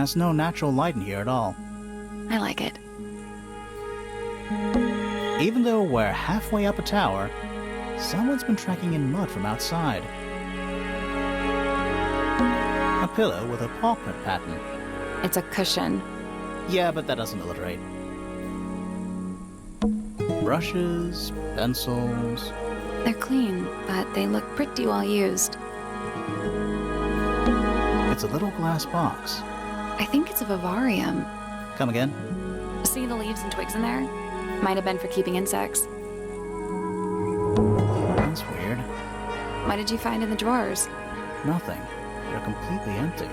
There's no natural light in here at all. I like it. Even though we're halfway up a tower, someone's been tracking in mud from outside. A pillow with a paw print pattern. It's a cushion. Yeah, but that doesn't illustrate. Brushes, pencils. They're clean, but they look pretty well used. It's a little glass box. I think it's a vivarium. Come again? See the leaves and twigs in there? Might have been for keeping insects. That's weird. What did you find in the drawers? Nothing. They're completely empty.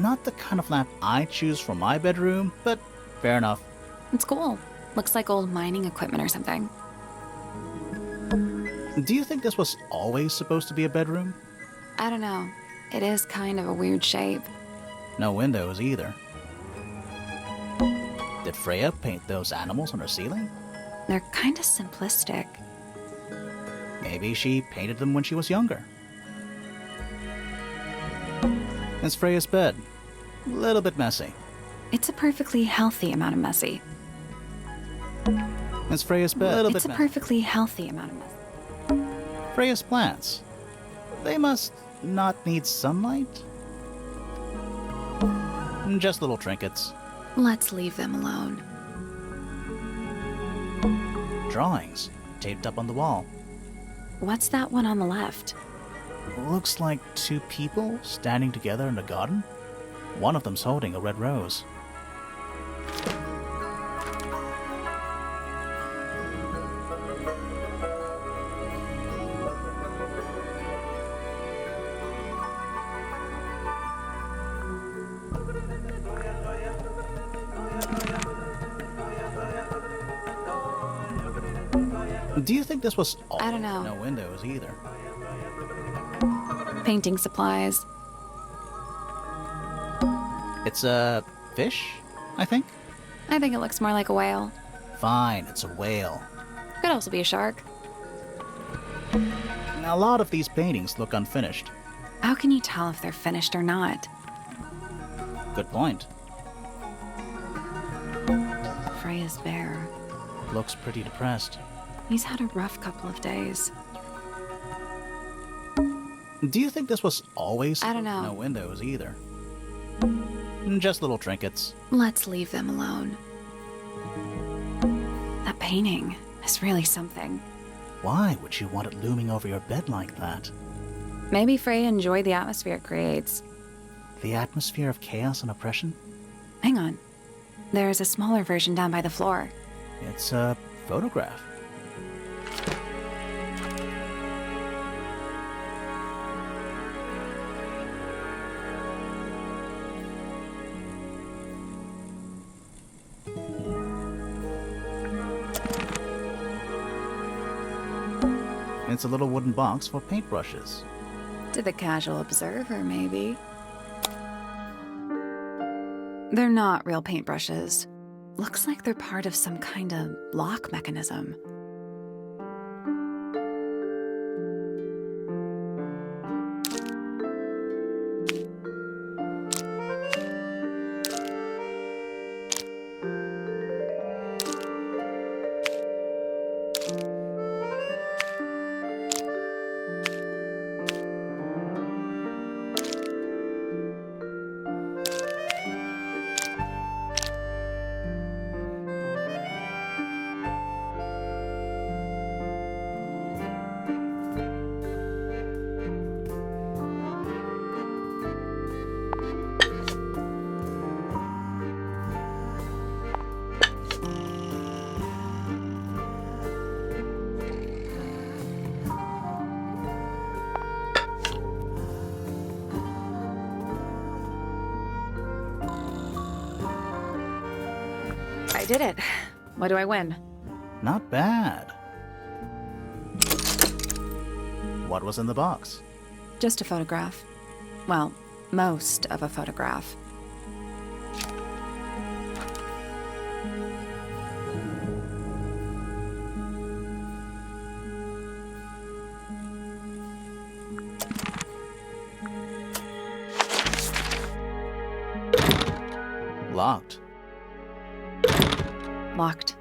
Not the kind of lamp I choose for my bedroom, but fair enough. It's cool. Looks like old mining equipment or something. Do you think this was always supposed to be a bedroom? I don't know. It is kind of a weird shape. No windows either. Did Freya paint those animals on her ceiling? They're kind of simplistic. Maybe she painted them when she was younger. It's Freya's bed. A little bit messy. It's a perfectly healthy amount of messy. It's Freya's bed. It's a perfectly healthy amount of messy. Freya's plants. They must not need sunlight? Just little trinkets. Let's leave them alone. Drawings taped up on the wall. What's that one on the left? Looks like two people standing together in a garden. One of them's holding a red rose. Do you think this was all? I don't know. No windows either. Painting supplies. It's a fish, I think? I think it looks more like a whale. Fine, it's a whale. Could also be a shark. A lot of these paintings look unfinished. How can you tell if they're finished or not? Good point. Freya's bear. Looks pretty depressed. He's had a rough couple of days. Do you think this was always? I don't know. No windows either. Just little trinkets. Let's leave them alone. That painting is really something. Why would you want it looming over your bed like that? Maybe Freya enjoyed the atmosphere it creates. The atmosphere of chaos and oppression? Hang on. There's a smaller version down by the floor. It's a photograph. It's a little wooden box for paintbrushes. To the casual observer, maybe. They're not real paintbrushes. Looks like they're part of some kind of lock mechanism. I did it. What do I win? Not bad. What was in the box? Just a photograph. Well, most of a photograph. Locked. Locked.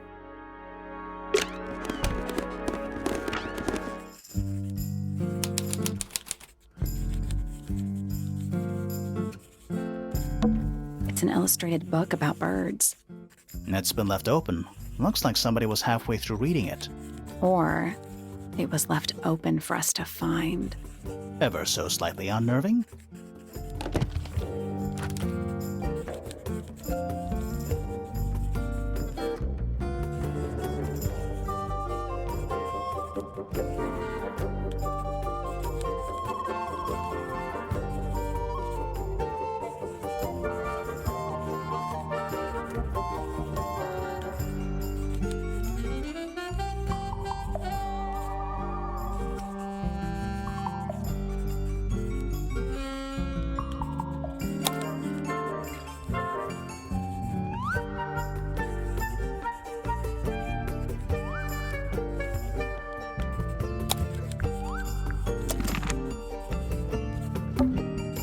It's an illustrated book about birds. It's been left open. Looks like somebody was halfway through reading it. Or it was left open for us to find. Ever so slightly unnerving.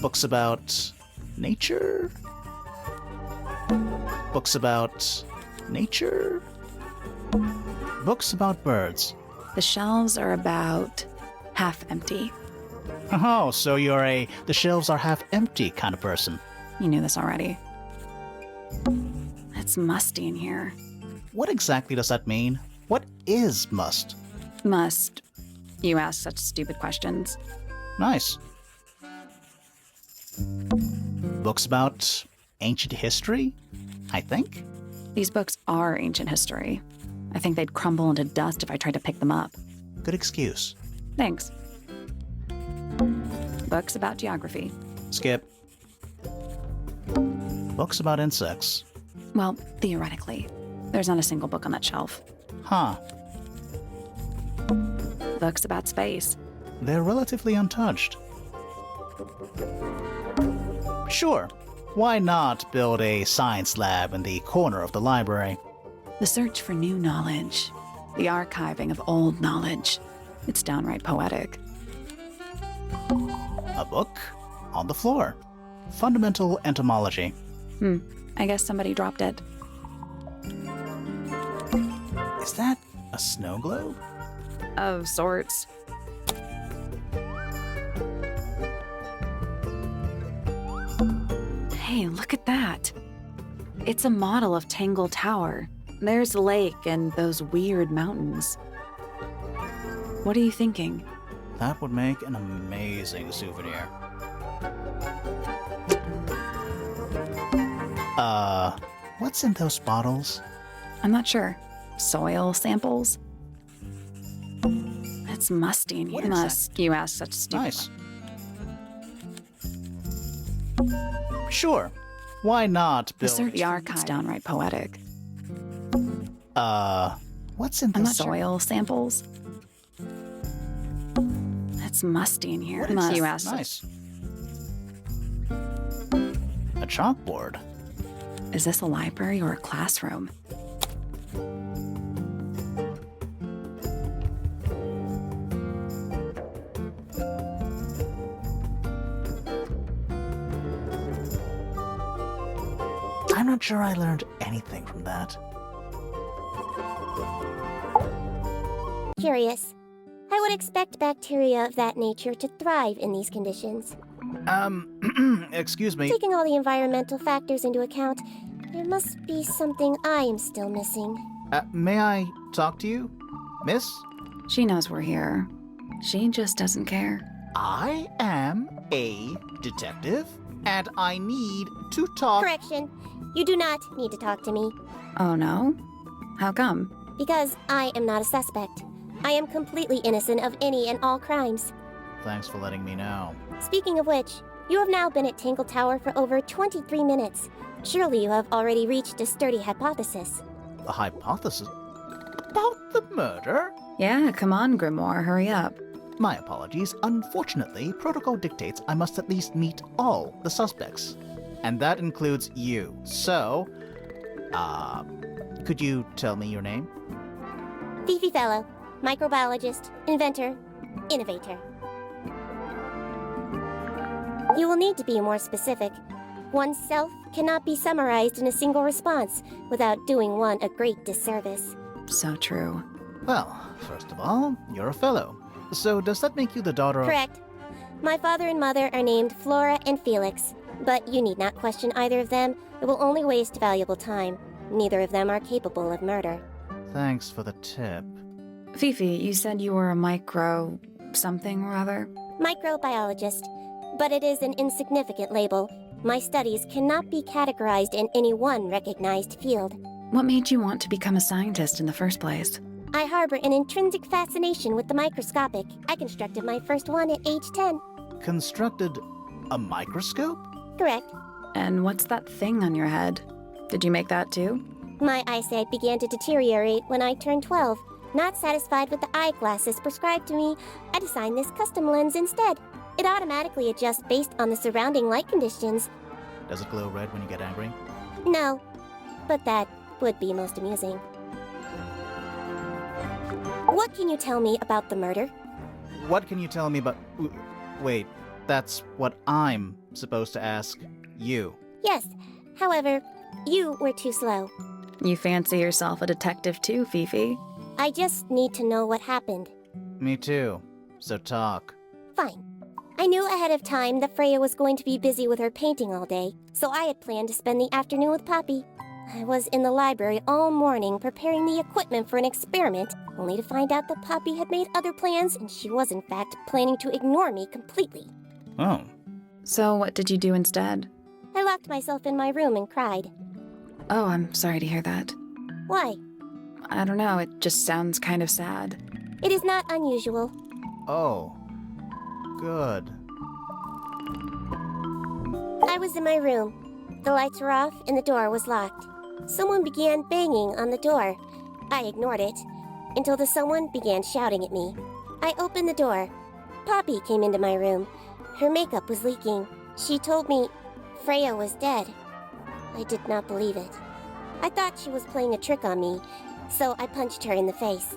Books about nature? Books about nature? Books about birds. The shelves are about half empty. Oh, so you're a the shelves are half empty kind of person. You knew this already. It's musty in here. What exactly does that mean? What is must? Must. You ask such stupid questions. Nice. Books about ancient history, I think? These books are ancient history. I think they'd crumble into dust if I tried to pick them up. Good excuse. Thanks. Books about geography. Skip. Books about insects. Well, theoretically. There's not a single book on that shelf. Huh. Books about space. They're relatively untouched. Sure. Why not build a science lab in the corner of the library? The search for new knowledge. The archiving of old knowledge. It's downright poetic. A book on the floor. Fundamental entomology. I guess somebody dropped it. Is that a snow globe? Of sorts. Hey, look at that. It's a model of Tangle Tower. There's the lake and those weird mountains. What are you thinking? That would make an amazing souvenir. What's in those bottles? I'm not sure. Soil samples? It's musty in here. What Must. You ask such stupid. Nice. Sure. Why not The build... search the archive's downright poetic. What's in I'm the not soil samples? It's musty in here. What is Must. that? You ask Nice. A chalkboard. Is this a library or a classroom? I'm not sure I learned anything from that. Curious. I would expect bacteria of that nature to thrive in these conditions. Excuse me. Taking all the environmental factors into account, there must be something I am still missing. May I talk to you, miss? She knows we're here. She just doesn't care. I am a detective, and I need to talk... Correction. You do not need to talk to me, Oh no? How come? because I am not a suspect. I am completely innocent of any and all crimes. Thanks for letting me know. Speaking of which, you have now been at Tangle Tower for over 23 minutes. Surely you have already reached a sturdy hypothesis. A hypothesis? About the murder? Yeah, come on, Grimoire, hurry up. My apologies. Unfortunately, protocol dictates I must at least meet all the suspects. And that includes you. So, could you tell me your name? Fifi Fellow, microbiologist, inventor, innovator. You will need to be more specific. Oneself cannot be summarized in a single response without doing one a great disservice. So true. Well, first of all, you're a fellow. So does that make you the daughter of... Correct. My father and mother are named Flora and Felix, but you need not question either of them. It will only waste valuable time. Neither of them are capable of murder. Thanks for the tip. Fifi, you said you were a micro... something or other? Microbiologist, but it is an insignificant label. My studies cannot be categorized in any one recognized field. What made you want to become a scientist in the first place? I harbor an intrinsic fascination with the microscopic. I constructed my first one at age 10. Constructed a microscope? Correct. And what's that thing on your head? Did you make that too? My eyesight began to deteriorate when I turned 12. Not satisfied with the eyeglasses prescribed to me, I designed this custom lens instead. It automatically adjusts based on the surrounding light conditions. Does it glow red when you get angry? No, but that would be most amusing. What can you tell me about the murder? What can you tell me about... Wait, that's what I'm supposed to ask you. Yes, however, you were too slow. You fancy yourself a detective too, Fifi? I just need to know what happened. Me too. So talk. Fine. I knew ahead of time that Freya was going to be busy with her painting all day, so I had planned to spend the afternoon with Poppy. I was in the library all morning preparing the equipment for an experiment, only to find out that Poppy had made other plans and she was in fact planning to ignore me completely. Oh. So what did you do instead? I locked myself in my room and cried. Oh, I'm sorry to hear that. Why? I don't know, it just sounds kind of sad. It is not unusual. Oh. Good. I was in my room. The lights were off and the door was locked. Someone began banging on the door. I ignored it until the someone began shouting at me. I opened the door. Poppy came into my room. Her makeup was leaking. She told me Freya was dead. I did not believe it. I thought she was playing a trick on me, so I punched her in the face.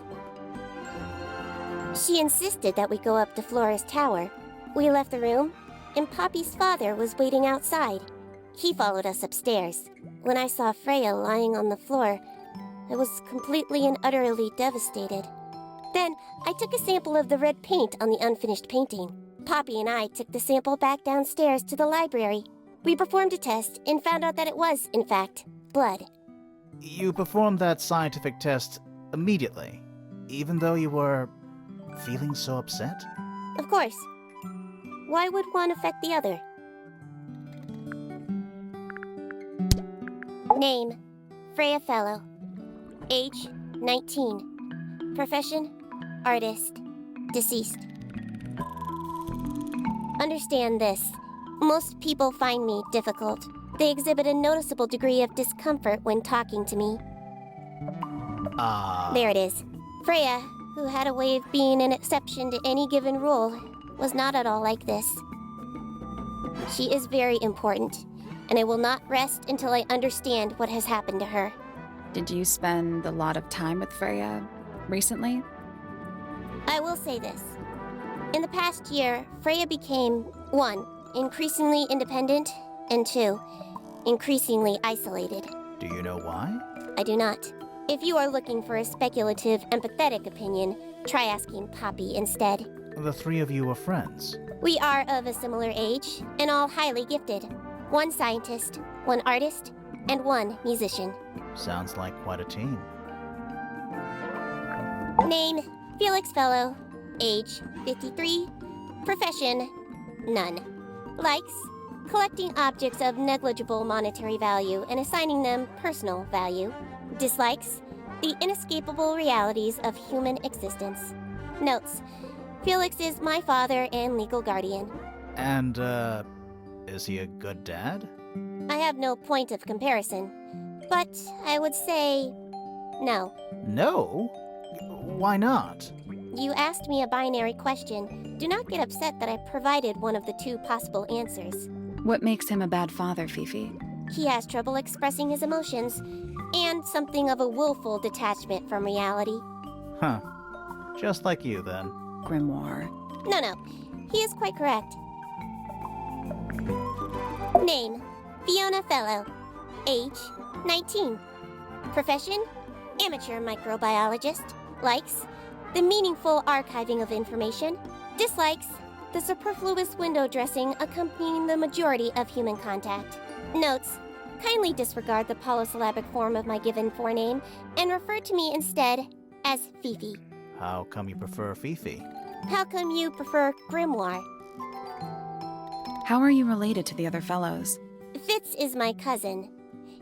She insisted that we go up to Flora's tower. We left the room, and Poppy's father was waiting outside. He followed us upstairs. When I saw Freya lying on the floor, I was completely and utterly devastated. Then, I took a sample of the red paint on the unfinished painting. Poppy and I took the sample back downstairs to the library. We performed a test and found out that it was, in fact, blood. You performed that scientific test immediately, even though you were feeling so upset? Of course. Why would one affect the other? Name, Freya Fellow. Age, 19. Profession, artist. Deceased. Understand this. Most people find me difficult. They exhibit a noticeable degree of discomfort when talking to me. There it is. Freya, who had a way of being an exception to any given rule, was not at all like this. She is very important, and I will not rest until I understand what has happened to her. Did you spend a lot of time with Freya recently? I will say this. In the past year, Freya became, 1, increasingly independent, and 2, increasingly isolated. Do you know why? I do not. If you are looking for a speculative, empathetic opinion, try asking Poppy instead. The three of you were friends. We are of a similar age, and all highly gifted. 1 scientist, 1 artist, and 1 musician. Sounds like quite a team. Name, Felix Fellow. Age, 53. Profession, none. Likes, collecting objects of negligible monetary value and assigning them personal value. Dislikes, the inescapable realities of human existence. Notes, Felix is my father and legal guardian. And, is he a good dad? I have no point of comparison, but I would say no. No? Why not? You asked me a binary question. Do not get upset that I provided one of the 2 possible answers. What makes him a bad father, Fifi? He has trouble expressing his emotions, and something of a willful detachment from reality. Huh. Just like you, then. Grimoire. No, he is quite correct. Name, Fiona Fellow. Age 19. Profession amateur microbiologist. Likes the meaningful archiving of information. Dislikes the superfluous window dressing accompanying the majority of human contact. Notes: kindly disregard the polysyllabic form of my given forename and refer to me instead as Fifi. How come you prefer Fifi? How come you prefer Grimoire? How are you related to the other fellows? Fitz is my cousin.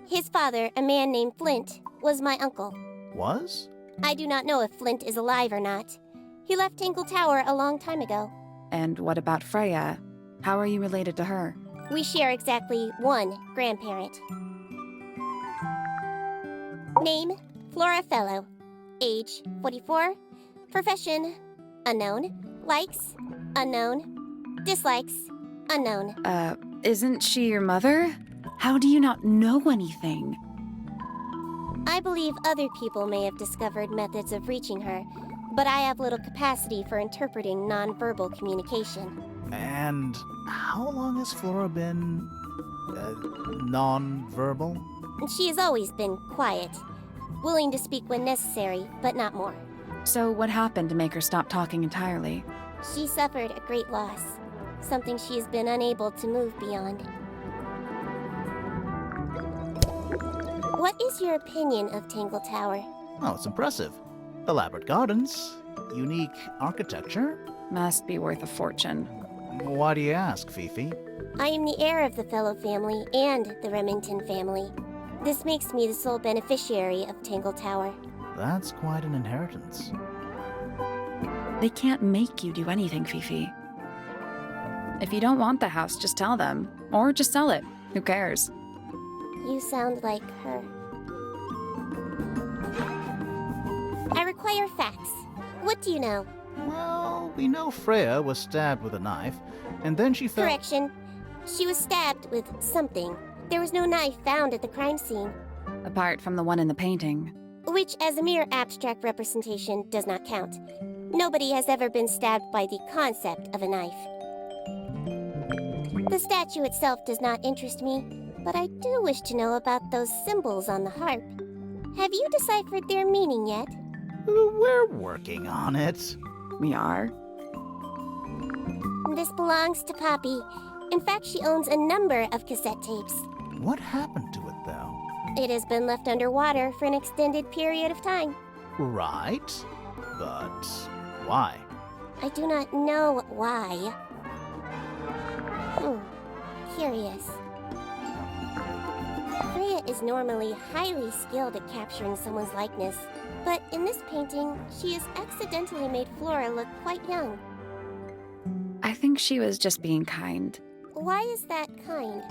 His father, a man named Flint, was my uncle. Was? I do not know if Flint is alive or not. He left Tangle Tower a long time ago. And what about Freya? How are you related to her? We share exactly one grandparent. Name: Flora Fellow. Age: 44. Profession: unknown. Likes: unknown. Dislikes: unknown. Isn't she your mother? How do you not know anything? I believe other people may have discovered methods of reaching her, but I have little capacity for interpreting nonverbal communication. And how long has Flora been non-verbal? She has always been quiet, willing to speak when necessary, but not more. So what happened to make her stop talking entirely? She suffered a great loss, something she has been unable to move beyond. What is your opinion of Tangle Tower? Oh, it's impressive. Elaborate gardens, unique architecture. Must be worth a fortune. Why do you ask, Fifi? I am the heir of the Fellow family and the Remington family. This makes me the sole beneficiary of Tangle Tower. That's quite an inheritance. They can't make you do anything, Fifi. If you don't want the house, just tell them. Or just sell it. Who cares? You sound like her. I require facts. What do you know? Well, we know Freya was stabbed with a knife, and then she fell— Correction. She was stabbed with something. There was no knife found at the crime scene. Apart from the one in the painting. Which, as a mere abstract representation, does not count. Nobody has ever been stabbed by the concept of a knife. The statue itself does not interest me, but I do wish to know about those symbols on the harp. Have you deciphered their meaning yet? We're working on it. We are? This belongs to Poppy. In fact, she owns a number of cassette tapes. What happened to it, though? It has been left underwater for an extended period of time. Right, but why? I do not know why. Curious. Freya is normally highly skilled at capturing someone's likeness, but in this painting, she has accidentally made Flora look quite young. I think she was just being kind. Why is that kind?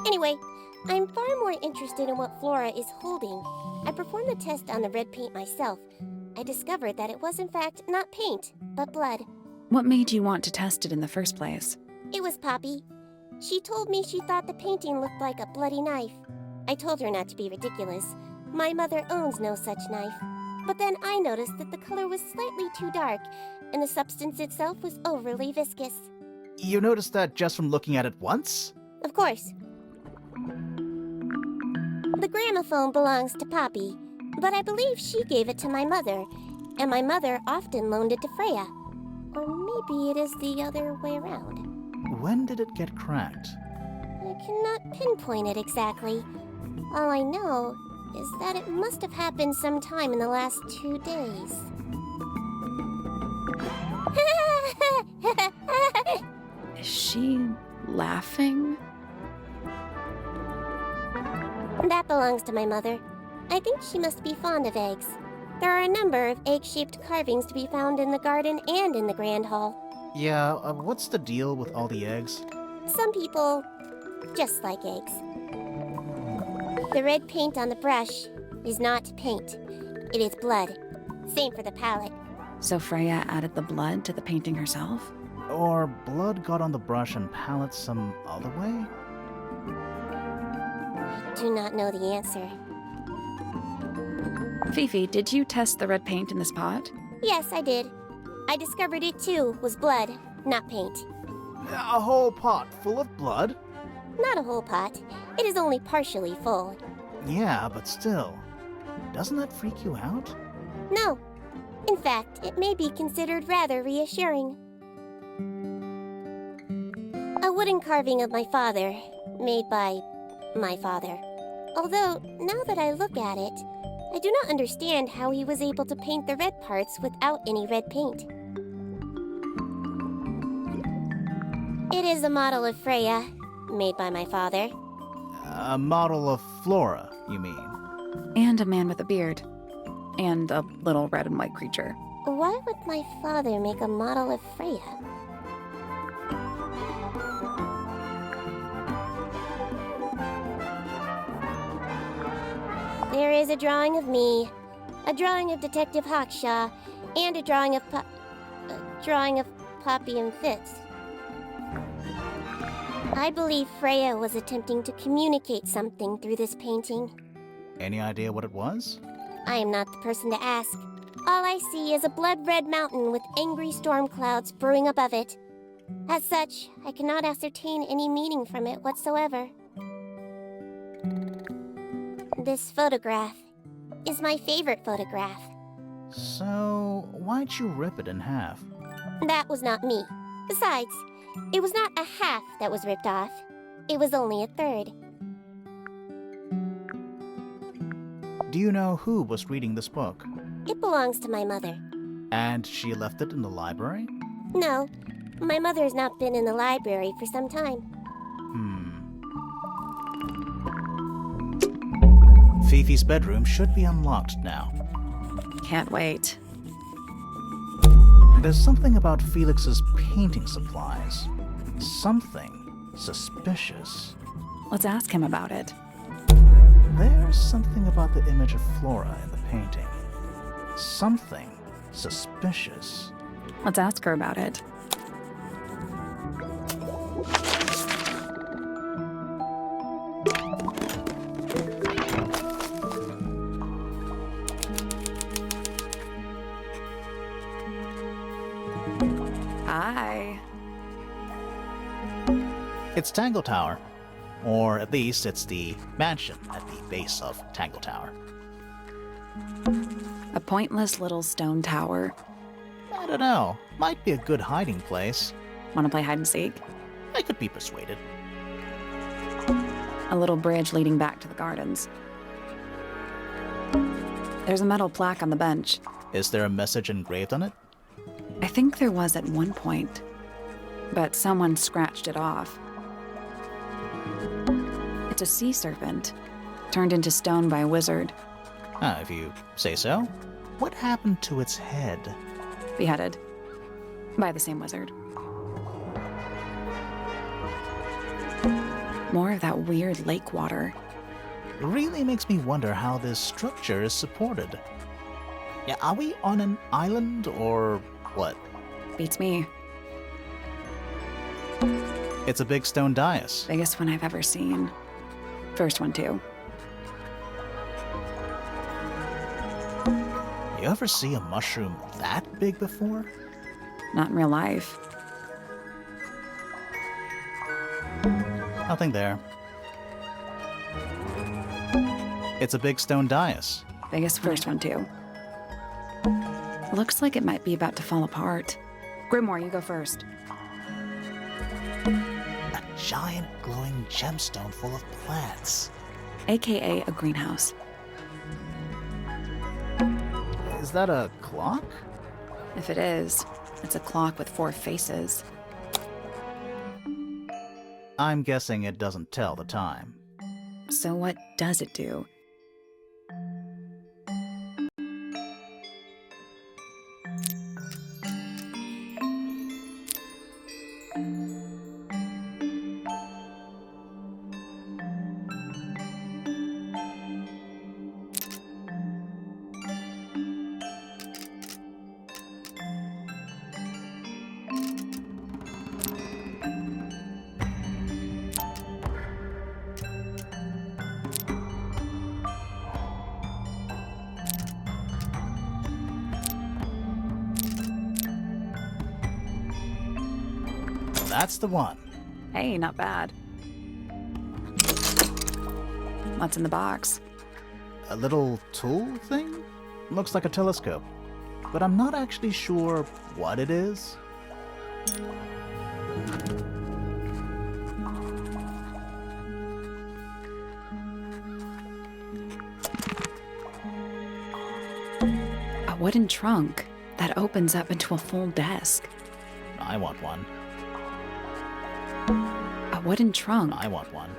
Anyway, I'm far more interested in what Flora is holding. I performed the test on the red paint myself. I discovered that it was in fact not paint, but blood. What made you want to test it in the first place? It was Poppy. She told me she thought the painting looked like a bloody knife. I told her not to be ridiculous. My mother owns no such knife. But then I noticed that the color was slightly too dark, and the substance itself was overly viscous. You noticed that just from looking at it once? Of course. The gramophone belongs to Poppy, but I believe she gave it to my mother, and my mother often loaned it to Freya. Or maybe it is the other way around. When did it get cracked? I cannot pinpoint it exactly. All I know is that it must have happened sometime in the last 2 days. Is she laughing? That belongs to my mother. I think she must be fond of eggs. There are a number of egg-shaped carvings to be found in the garden and in the Grand Hall. Yeah, what's the deal with all the eggs? Some people just like eggs. The red paint on the brush is not paint. It is blood. Same for the palette. So Freya added the blood to the painting herself? Or blood got on the brush and palette some other way? I do not know the answer. Fifi, did you test the red paint in this pot? Yes, I did. I discovered it too was blood, not paint. A whole pot full of blood? Not a whole pot. It is only partially full. Yeah, but still. Doesn't that freak you out? No. In fact, it may be considered rather reassuring. A wooden carving of my father, made by my father. Although, now that I look at it, I do not understand how he was able to paint the red parts without any red paint. It is a model of Freya, made by my father. A model of Flora, you mean? And a man with a beard. And a little red and white creature. Why would my father make a model of Freya? There is a drawing of me, a drawing of Detective Hawkshaw, and a drawing of Poppy and Fitz. I believe Freya was attempting to communicate something through this painting. Any idea what it was? I am not the person to ask. All I see is a blood-red mountain with angry storm clouds brewing above it. As such, I cannot ascertain any meaning from it whatsoever. This photograph is my favorite photograph. So, why'd you rip it in half? That was not me. Besides, it was not a half that was ripped off. It was only a third. Do you know who was reading this book? It belongs to my mother. And she left it in the library? No, my mother has not been in the library for some time. Fifi's bedroom should be unlocked now. Can't wait. There's something about Felix's painting supplies. Something suspicious. Let's ask him about it. There's something about the image of Flora in the painting. Something suspicious. Let's ask her about it. Hi. It's Tangle Tower. Or at least it's the mansion at the base of Tangle Tower. A pointless little stone tower. I don't know. Might be a good hiding place. Want to play hide and seek? I could be persuaded. A little bridge leading back to the gardens. There's a metal plaque on the bench. Is there a message engraved on it? I think there was at one point, but someone scratched it off. It's a sea serpent, turned into stone by a wizard. If you say so. What happened to its head? Beheaded. By the same wizard. More of that weird lake water. Really makes me wonder how this structure is supported. Yeah, are we on an island or what? Beats me. It's a big stone dais. Biggest one I've ever seen. First one, too. You ever see a mushroom that big before? Not in real life. Nothing there. It's a big stone dais. Biggest first one, too. Looks like it might be about to fall apart. Grimoire, you go first. A giant glowing gemstone full of plants. AKA a greenhouse. Is that a clock? If it is, it's a clock with 4 faces. I'm guessing it doesn't tell the time. So what does it do? That's the one. Hey, not bad. What's in the box? A little tool thing? Looks like a telescope. But I'm not actually sure what it is. A wooden trunk that opens up into a full desk. I want one. A wooden trunk. I want one.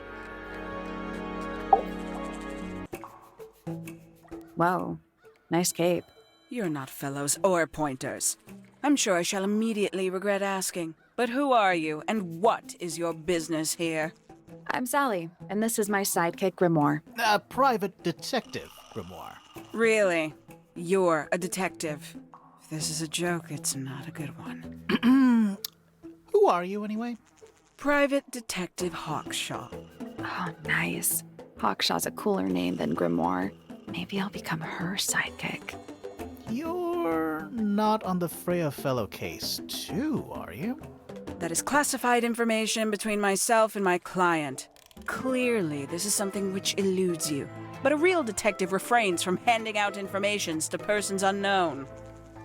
Whoa, nice cape. You're not fellows or pointers. I'm sure I shall immediately regret asking. But who are you, and what is your business here? I'm Sally, and this is my sidekick Grimoire. A private detective, Grimoire. Really? You're a detective. If this is a joke, it's not a good one. Who are you, anyway? Private Detective Hawkshaw. Oh, nice. Hawkshaw's a cooler name than Grimoire. Maybe I'll become her sidekick. You're not on the Freya Fellow case, too, are you? That is classified information between myself and my client. Clearly, this is something which eludes you. But a real detective refrains from handing out informations to persons unknown.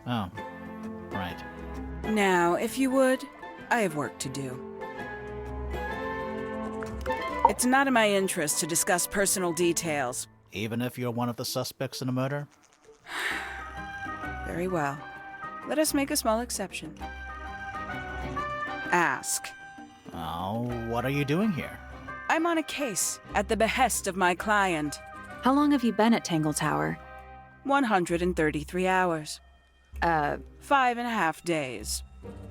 Oh, right. Now, if you would, I have work to do. It's not in my interest to discuss personal details. Even if you're one of the suspects in a murder? Very well. Let us make a small exception. Ask. Oh, what are you doing here? I'm on a case at the behest of my client. How long have you been at Tangle Tower? 133 hours. 5.5 days.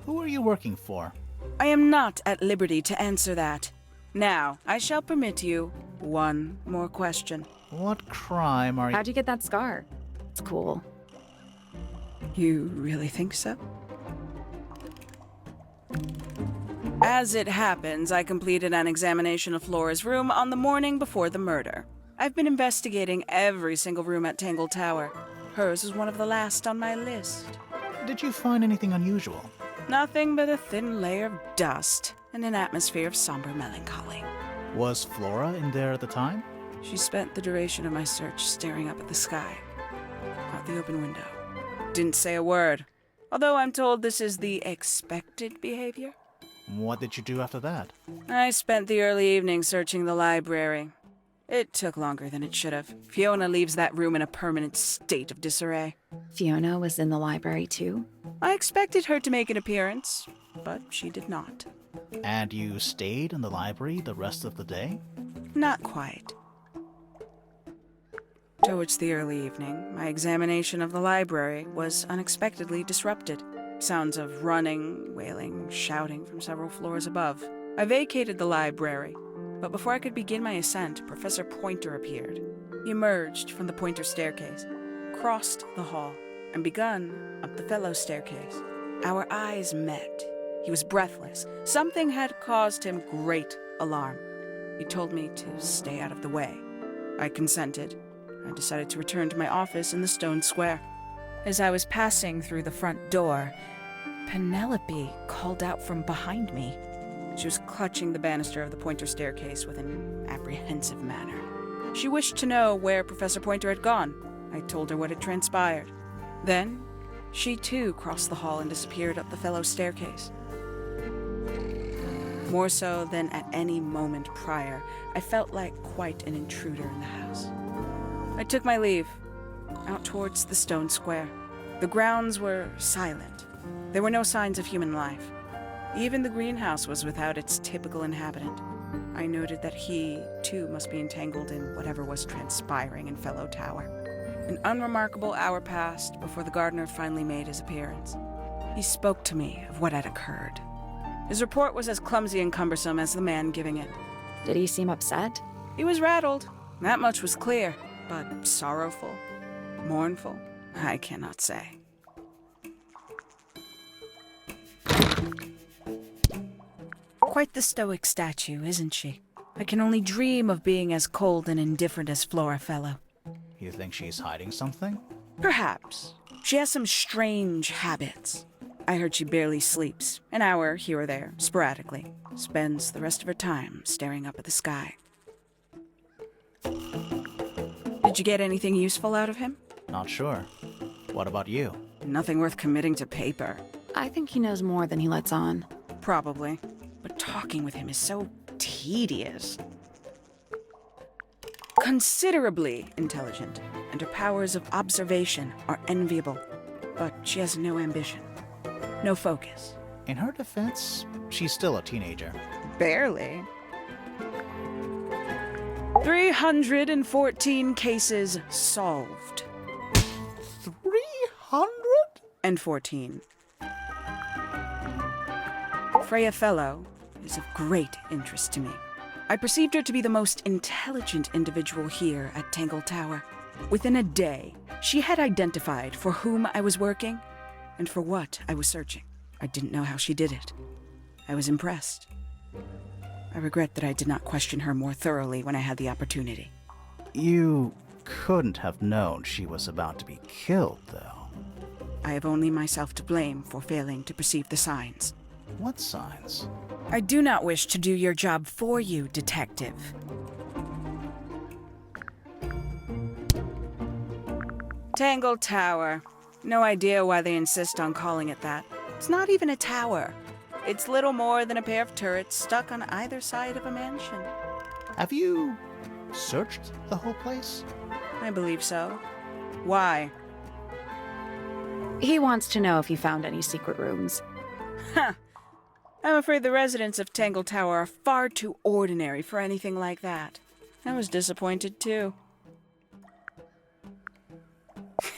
Who are you working for? I am not at liberty to answer that. Now, I shall permit you one more question. What crime are you... How'd you get that scar? It's cool. You really think so? As it happens, I completed an examination of Flora's room on the morning before the murder. I've been investigating every single room at Tangle Tower. Hers is one of the last on my list. Did you find anything unusual? Nothing but a thin layer of dust and an atmosphere of somber melancholy. Was Flora in there at the time? She spent the duration of my search staring up at the sky, out the open window. Didn't say a word, although I'm told this is the expected behavior. What did you do after that? I spent the early evening searching the library. It took longer than it should have. Fiona leaves that room in a permanent state of disarray. Fiona was in the library too? I expected her to make an appearance, but she did not. And you stayed in the library the rest of the day? Not quite. Towards the early evening, my examination of the library was unexpectedly disrupted. Sounds of running, wailing, shouting from several floors above. I vacated the library, but before I could begin my ascent, Professor Pointer appeared. He emerged from the Pointer staircase, crossed the hall, and begun up the Fellow staircase. Our eyes met. He was breathless. Something had caused him great alarm. He told me to stay out of the way. I consented. I decided to return to my office in the stone square. As I was passing through the front door, Penelope called out from behind me. She was clutching the banister of the Pointer staircase with an apprehensive manner. She wished to know where Professor Pointer had gone. I told her what had transpired. Then, she too crossed the hall and disappeared up the Fellow staircase. More so than at any moment prior, I felt like quite an intruder in the house. I took my leave, out towards the stone square. The grounds were silent. There were no signs of human life. Even the greenhouse was without its typical inhabitant. I noted that he, too, must be entangled in whatever was transpiring in Fellow Tower. An unremarkable hour passed before the gardener finally made his appearance. He spoke to me of what had occurred. His report was as clumsy and cumbersome as the man giving it. Did he seem upset? He was rattled. That much was clear. But sorrowful, mournful, I cannot say. Quite the stoic statue, isn't she? I can only dream of being as cold and indifferent as Flora Fellow. You think she's hiding something? Perhaps. She has some strange habits. I heard she barely sleeps, an hour here or there, sporadically. Spends the rest of her time staring up at the sky. Did you get anything useful out of him? Not sure. What about you? Nothing worth committing to paper. I think he knows more than he lets on. Probably. But talking with him is so tedious. Considerably intelligent, and her powers of observation are enviable. But she has no ambition. No focus. In her defense, she's still a teenager. Barely. 314 cases solved. 300? And 14. Freya Fellow is of great interest to me. I perceived her to be the most intelligent individual here at Tangle Tower. Within a day, she had identified for whom I was working and for what I was searching. I didn't know how she did it. I was impressed. I regret that I did not question her more thoroughly when I had the opportunity. You couldn't have known she was about to be killed, though. I have only myself to blame for failing to perceive the signs. What signs? I do not wish to do your job for you, Detective. Tangle Tower. No idea why they insist on calling it that. It's not even a tower. It's little more than a pair of turrets stuck on either side of a mansion. Have you searched the whole place? I believe so. Why? He wants to know if you found any secret rooms. Huh. I'm afraid the residents of Tangle Tower are far too ordinary for anything like that. I was disappointed, too.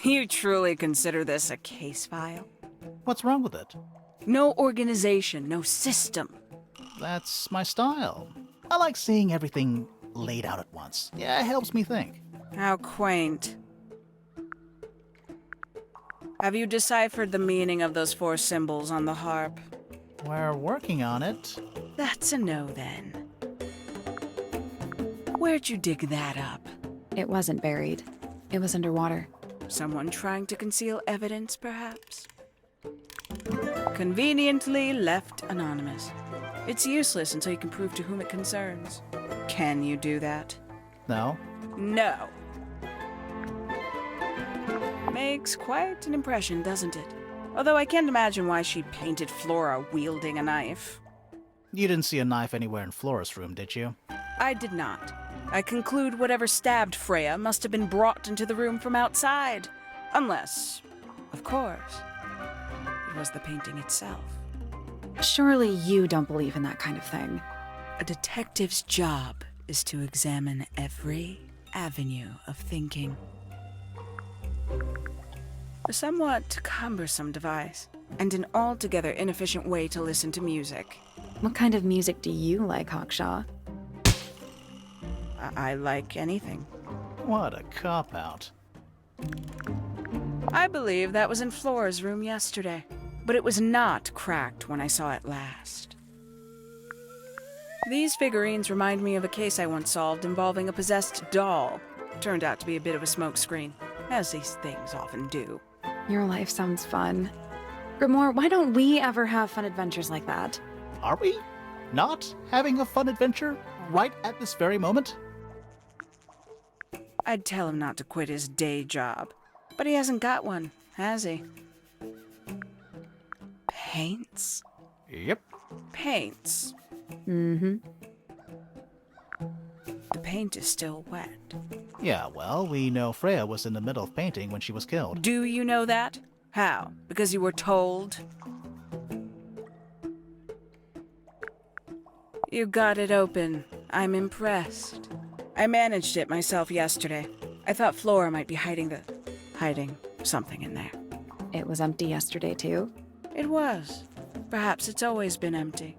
You truly consider this a case file? What's wrong with it? No organization, no system. That's my style. I like seeing everything laid out at once. Yeah, it helps me think. How quaint. Have you deciphered the meaning of those 4 symbols on the harp? We're working on it. That's a no, then. Where'd you dig that up? It wasn't buried. It was underwater. Someone trying to conceal evidence, perhaps? Conveniently left anonymous. It's useless until you can prove to whom it concerns. Can you do that? No? No. Makes quite an impression, doesn't it? Although I can't imagine why she painted Flora wielding a knife. You didn't see a knife anywhere in Flora's room, did you? I did not. I conclude whatever stabbed Freya must have been brought into the room from outside. Unless, of course, it was the painting itself. Surely you don't believe in that kind of thing. A detective's job is to examine every avenue of thinking. A somewhat cumbersome device, and an altogether inefficient way to listen to music. What kind of music do you like, Hawkshaw? I like anything. What a cop-out. I believe that was in Flora's room yesterday, but it was not cracked when I saw it last. These figurines remind me of a case I once solved involving a possessed doll. Turned out to be a bit of a smokescreen, as these things often do. Your life sounds fun. Grimoire, why don't we ever have fun adventures like that? Are we not having a fun adventure right at this very moment? I'd tell him not to quit his day job, but he hasn't got one, has he? Paints? Yep. Paints. Mm-hmm. The paint is still wet. Yeah, well, we know Freya was in the middle of painting when she was killed. Do you know that? How? Because you were told? You got it open. I'm impressed. I managed it myself yesterday. I thought Flora might be hiding something in there. It was empty yesterday, too. It was. Perhaps it's always been empty.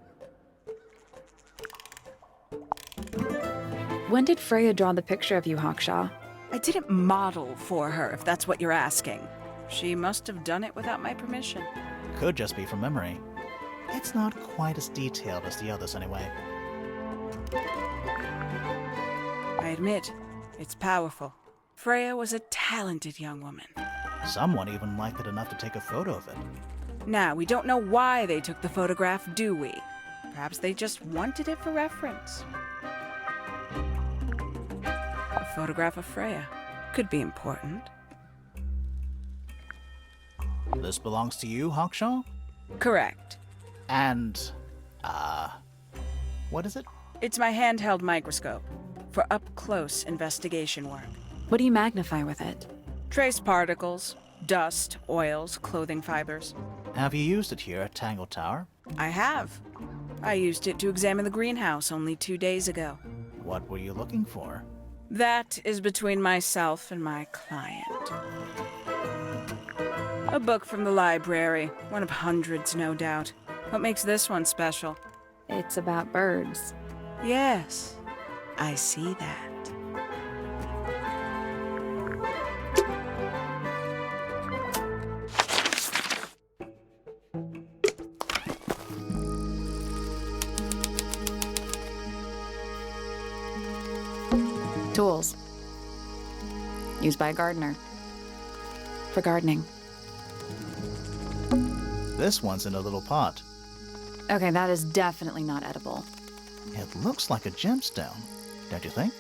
When did Freya draw the picture of you, Hawkshaw? I didn't model for her, if that's what you're asking. She must have done it without my permission. Could just be from memory. It's not quite as detailed as the others anyway. I admit, it's powerful. Freya was a talented young woman. Someone even liked it enough to take a photo of it. Now, we don't know why they took the photograph, do we? Perhaps they just wanted it for reference. A photograph of Freya. could be important. This belongs to you, Hawkshaw? Correct. And, what is it? It's my handheld microscope for up-close investigation work. What do you magnify with it? Trace particles, dust, oils, clothing fibers. Have you used it here at Tangle Tower? I have. I used it to examine the greenhouse only 2 days ago. What were you looking for? That is between myself and my client. A book from the library, one of hundreds, no doubt. What makes this one special? It's about birds. Yes, I see that. Tools. Used by a gardener. For gardening. This one's in a little pot. Okay, that is definitely not edible. It looks like a gemstone, don't you think?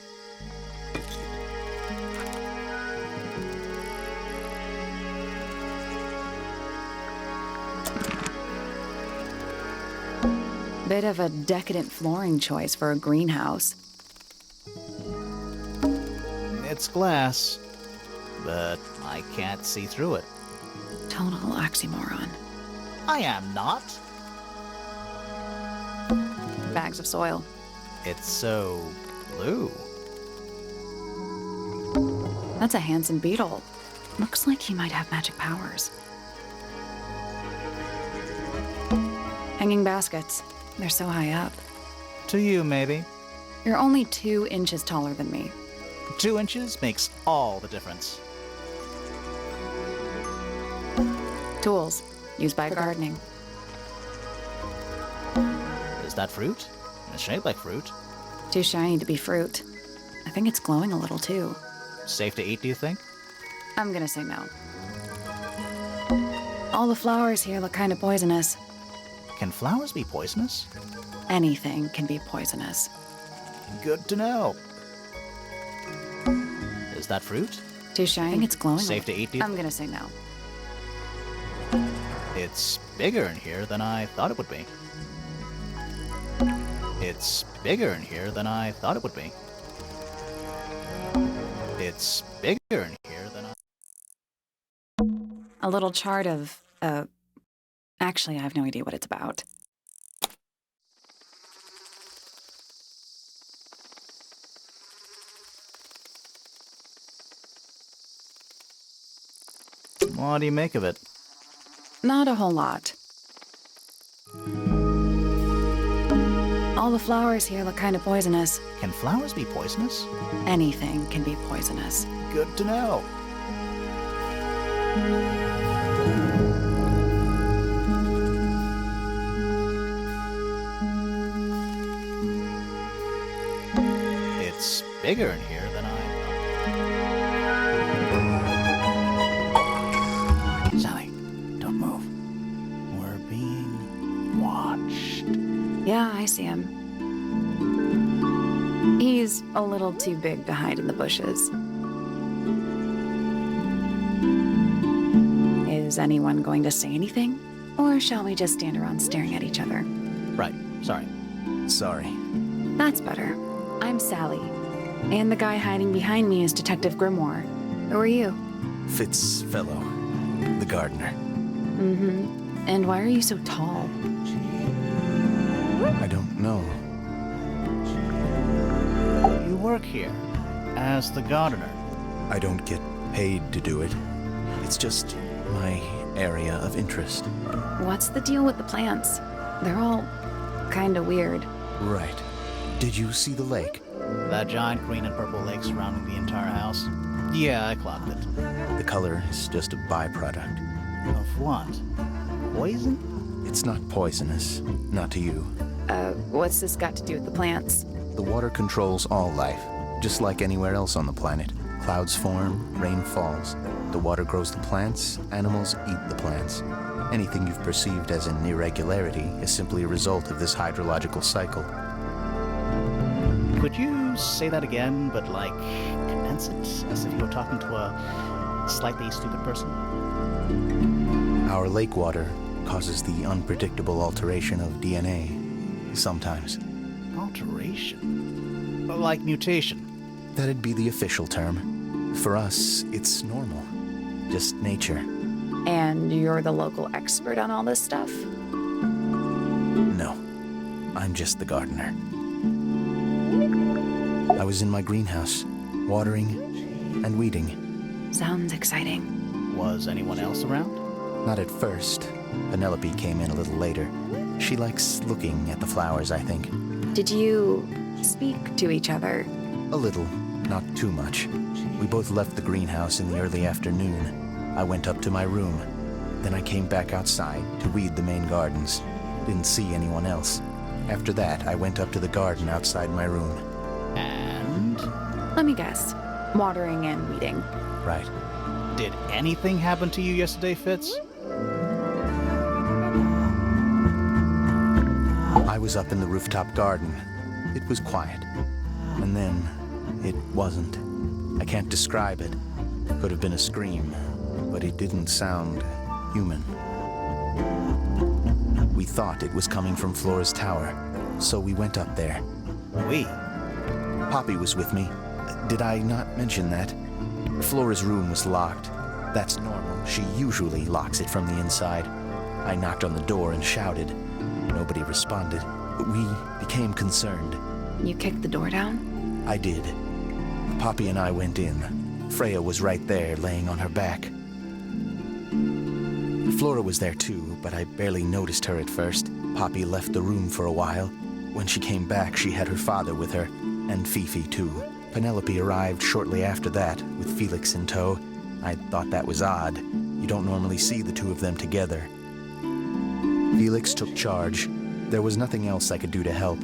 Bit of a decadent flooring choice for a greenhouse. It's glass, but I can't see through it. Total oxymoron. I am not. Bags of soil. It's so blue. That's a Hansen beetle. Looks like he might have magic powers. Hanging baskets. They're so high up. To you, maybe. You're only 2 inches taller than me. 2 inches makes all the difference. Tools. Used by gardening. Is that fruit? It's shaped like fruit. Too shiny to be fruit. I think it's glowing a little too. Safe to eat, do you think? I'm gonna say no. All the flowers here look kind of poisonous. Can flowers be poisonous? Anything can be poisonous. Good to know. Is that fruit? Too shiny? I think it's glowing. Safe to eat, do you? I'm gonna say no. It's bigger in here than I thought it would be. It's bigger in here than I thought it would be. It's bigger in here than I... A little chart of, actually, I have no idea what it's about. What do you make of it? Not a whole lot. All the flowers here look kind of poisonous. Can flowers be poisonous? Anything can be poisonous. Good to know. It's bigger in here than I... Sally, don't move. We're being watched. Yeah, I see him. He's a little too big to hide in the bushes. Is anyone going to say anything? Or shall we just stand around staring at each other? Right, sorry. Sorry. That's better. I'm Sally. And the guy hiding behind me is Detective Grimoire. Who are you? Fitzfellow, the gardener. Mm-hmm. And why are you so tall? I don't know. You work here as the gardener. I don't get paid to do it. It's just my area of interest. What's the deal with the plants? They're all kinda weird. Right. Did you see the lake? That giant green and purple lake surrounding the entire house? Yeah, I clocked it. The color is just a byproduct. Of what? Poison? It's not poisonous. Not to you. What's this got to do with the plants? The water controls all life, just like anywhere else on the planet. Clouds form, rain falls. The water grows the plants, animals eat the plants. Anything you've perceived as an irregularity is simply a result of this hydrological cycle. Could you say that again, but like condense it as if you were talking to a slightly stupid person? Our lake water causes the unpredictable alteration of DNA. Sometimes. Alteration? Like mutation? That'd be the official term. For us, it's normal. Just nature. And you're the local expert on all this stuff? No. I'm just the gardener. I was in my greenhouse, watering and weeding. Sounds exciting. Was anyone else around? Not at first. Penelope came in a little later. She likes looking at the flowers, I think. Did you speak to each other? A little, not too much. We both left the greenhouse in the early afternoon. I went up to my room. Then I came back outside to weed the main gardens. Didn't see anyone else. After that, I went up to the garden outside my room. And? Let me guess. Watering and weeding. Right. Did anything happen to you yesterday, Fitz? I was up in the rooftop garden. It was quiet. And then, it wasn't. I can't describe it. Could have been a scream, but it didn't sound human. We thought it was coming from Flora's tower, so we went up there. We? Poppy was with me. Did I not mention that? Flora's room was locked. That's normal. She usually locks it from the inside. I knocked on the door and shouted. Nobody responded. We became concerned. You kicked the door down? I did. Poppy and I went in. Freya was right there, laying on her back. Flora was there too, but I barely noticed her at first. Poppy left the room for a while. When she came back, she had her father with her, and Fifi too. Penelope arrived shortly after that, with Felix in tow. I thought that was odd. You don't normally see the two of them together. Felix took charge. There was nothing else I could do to help.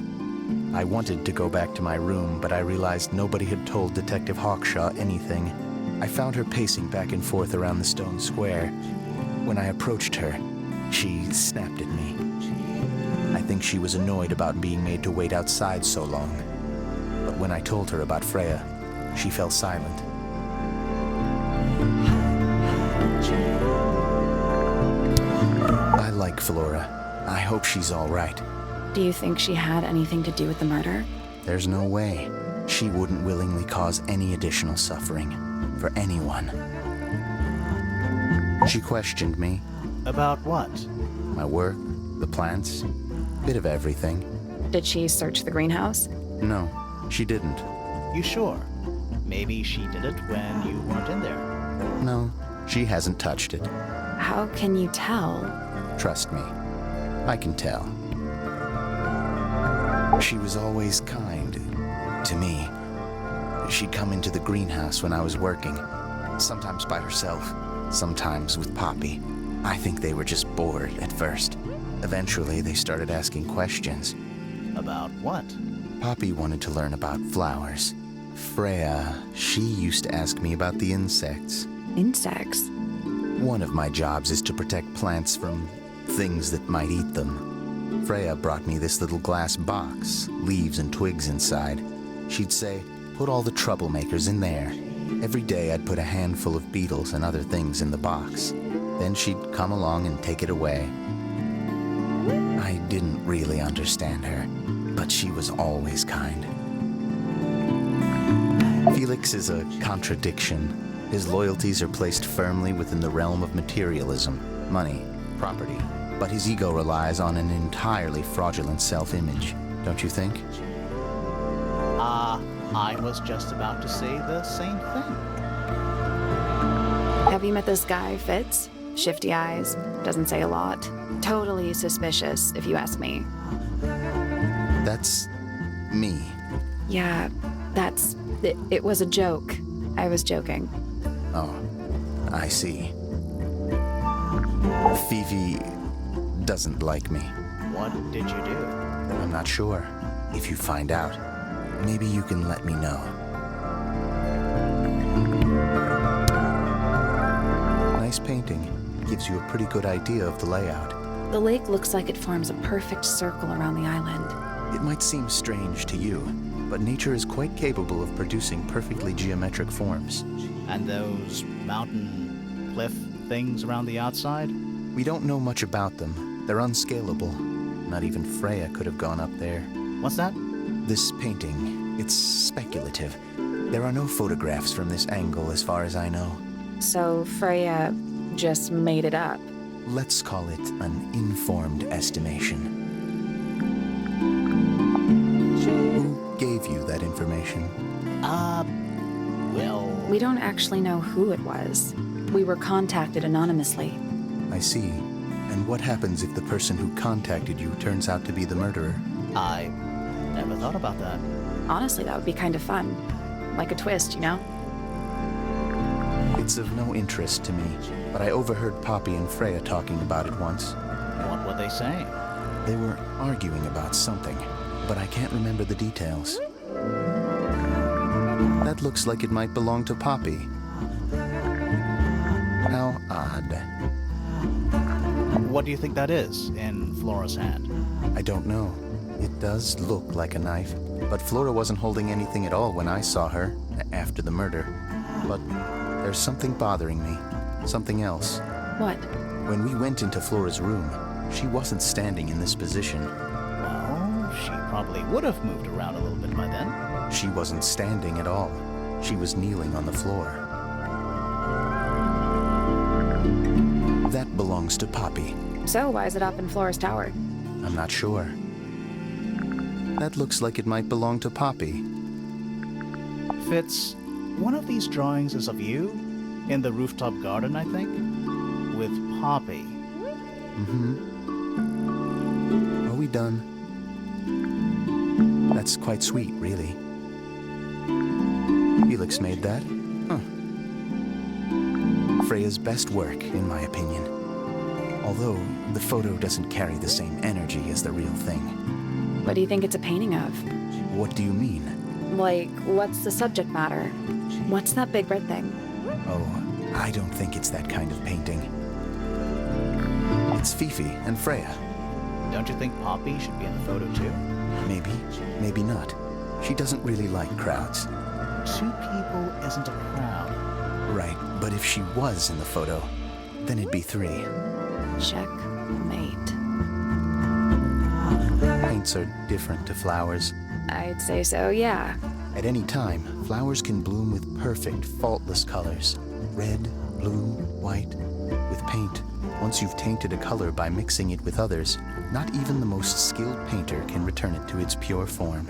I wanted to go back to my room, but I realized nobody had told Detective Hawkshaw anything. I found her pacing back and forth around the stone square. When I approached her, she snapped at me. I think she was annoyed about being made to wait outside so long. But when I told her about Freya, she fell silent. I like Flora. I hope she's all right. Do you think she had anything to do with the murder? There's no way. She wouldn't willingly cause any additional suffering for anyone. She questioned me. About what? My work, the plants, bit of everything. Did she search the greenhouse? No, she didn't. You sure? Maybe she did it when you weren't in there. No, she hasn't touched it. How can you tell? Trust me, I can tell. She was always kind to me. She'd come into the greenhouse when I was working, sometimes by herself, sometimes with Poppy. I think they were just bored at first. Eventually, they started asking questions. About what? Poppy wanted to learn about flowers. Freya, she used to ask me about the insects. Insects? One of my jobs is to protect plants from things that might eat them. Freya brought me this little glass box, leaves and twigs inside. She'd say, put all the troublemakers in there. Every day I'd put a handful of beetles and other things in the box. Then she'd come along and take it away. I didn't really understand her, but she was always kind. Felix is a contradiction. His loyalties are placed firmly within the realm of materialism, money, property. But his ego relies on an entirely fraudulent self-image, don't you think? I was just about to say the same thing. Have you met this guy, Fitz? Shifty eyes, doesn't say a lot. Totally suspicious, if you ask me. That's me. Yeah, it was a joke. I was joking. Oh, I see. Fifi doesn't like me. What did you do? I'm not sure. If you find out, maybe you can let me know. Nice painting. Gives you a pretty good idea of the layout. The lake looks like it forms a perfect circle around the island. It might seem strange to you, but nature is quite capable of producing perfectly geometric forms. And those mountain cliff things around the outside? We don't know much about them. They're unscalable. Not even Freya could have gone up there. What's that? This painting, it's speculative. There are no photographs from this angle as far as I know. So Freya just made it up. Let's call it an informed estimation. Who gave you that information? Well... We don't actually know who it was. We were contacted anonymously. I see. And what happens if the person who contacted you turns out to be the murderer? I never thought about that. Honestly, that would be kind of fun. Like a twist, you know? It's of no interest to me, but I overheard Poppy and Freya talking about it once. What were they saying? They were arguing about something, but I can't remember the details. That looks like it might belong to Poppy. How odd. What do you think that is in Flora's hand? I don't know. It does look like a knife, but Flora wasn't holding anything at all when I saw her, after the murder. But there's something bothering me. Something else. What? When we went into Flora's room, she wasn't standing in this position. Well, she probably would have moved around a little bit by then. She wasn't standing at all. She was kneeling on the floor. That belongs to Poppy. So why is it up in Flora's tower? I'm not sure. That looks like it might belong to Poppy. Fitz, one of these drawings is of you in the rooftop garden, I think, with Poppy. Mm-hmm. Are we done? That's quite sweet, really. Felix made that? Huh. Freya's best work, in my opinion. Although, the photo doesn't carry the same energy as the real thing. What do you think it's a painting of? What do you mean? Like, what's the subject matter? What's that big red thing? Oh, I don't think it's that kind of painting. It's Fifi and Freya. Don't you think Poppy should be in the photo too? Maybe, maybe not. She doesn't really like crowds. 2 people isn't a crowd. Right, but if she was in the photo, then it'd be 3. Checkmate. Paints are different to flowers. I'd say so, yeah. At any time, flowers can bloom with perfect, faultless colors. Red, blue, white. With paint, once you've tainted a color by mixing it with others, not even the most skilled painter can return it to its pure form.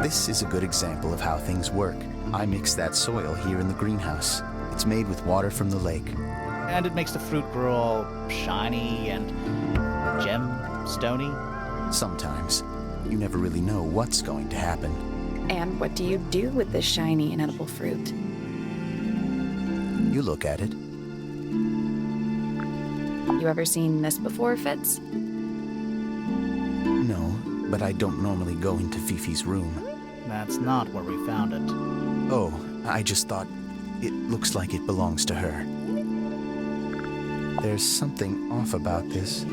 This is a good example of how things work. I mix that soil here in the greenhouse. It's made with water from the lake. And it makes the fruit grow all shiny and gem-stony. Sometimes. You never really know what's going to happen. And what do you do with this shiny, inedible fruit? You look at it. You ever seen this before, Fitz? No, but I don't normally go into Fifi's room. That's not where we found it. Oh, I just thought it looks like it belongs to her. There's something off about this.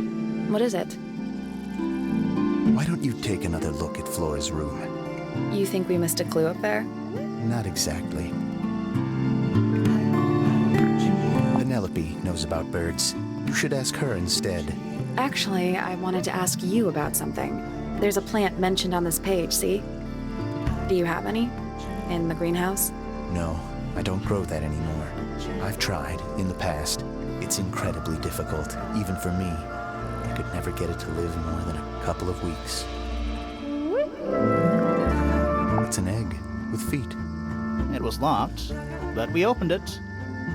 What is it? Why don't you take another look at Flora's room? You think we missed a clue up there? Not exactly. Penelope knows about birds. You should ask her instead. Actually, I wanted to ask you about something. There's a plant mentioned on this page, see? Do you have any? In the greenhouse? No, I don't grow that anymore. I've tried, in the past. It's incredibly difficult, even for me. I could never get it to live more than a couple of weeks. It's an egg, with feet. It was locked, but we opened it,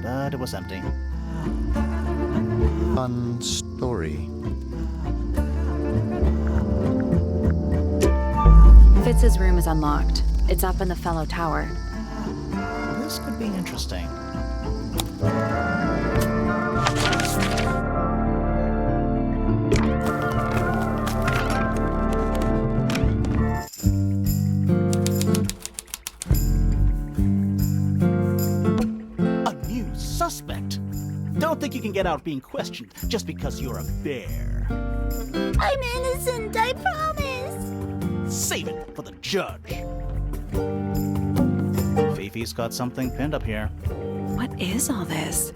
but it was empty. Fun story. Fitz's room is unlocked. It's up in the fellow tower. This could be interesting. A new suspect. Don't think you can get out being questioned just because you're a bear. I'm innocent, I promise. Save it for the judge. Fifi's got something pinned up here. What is all this?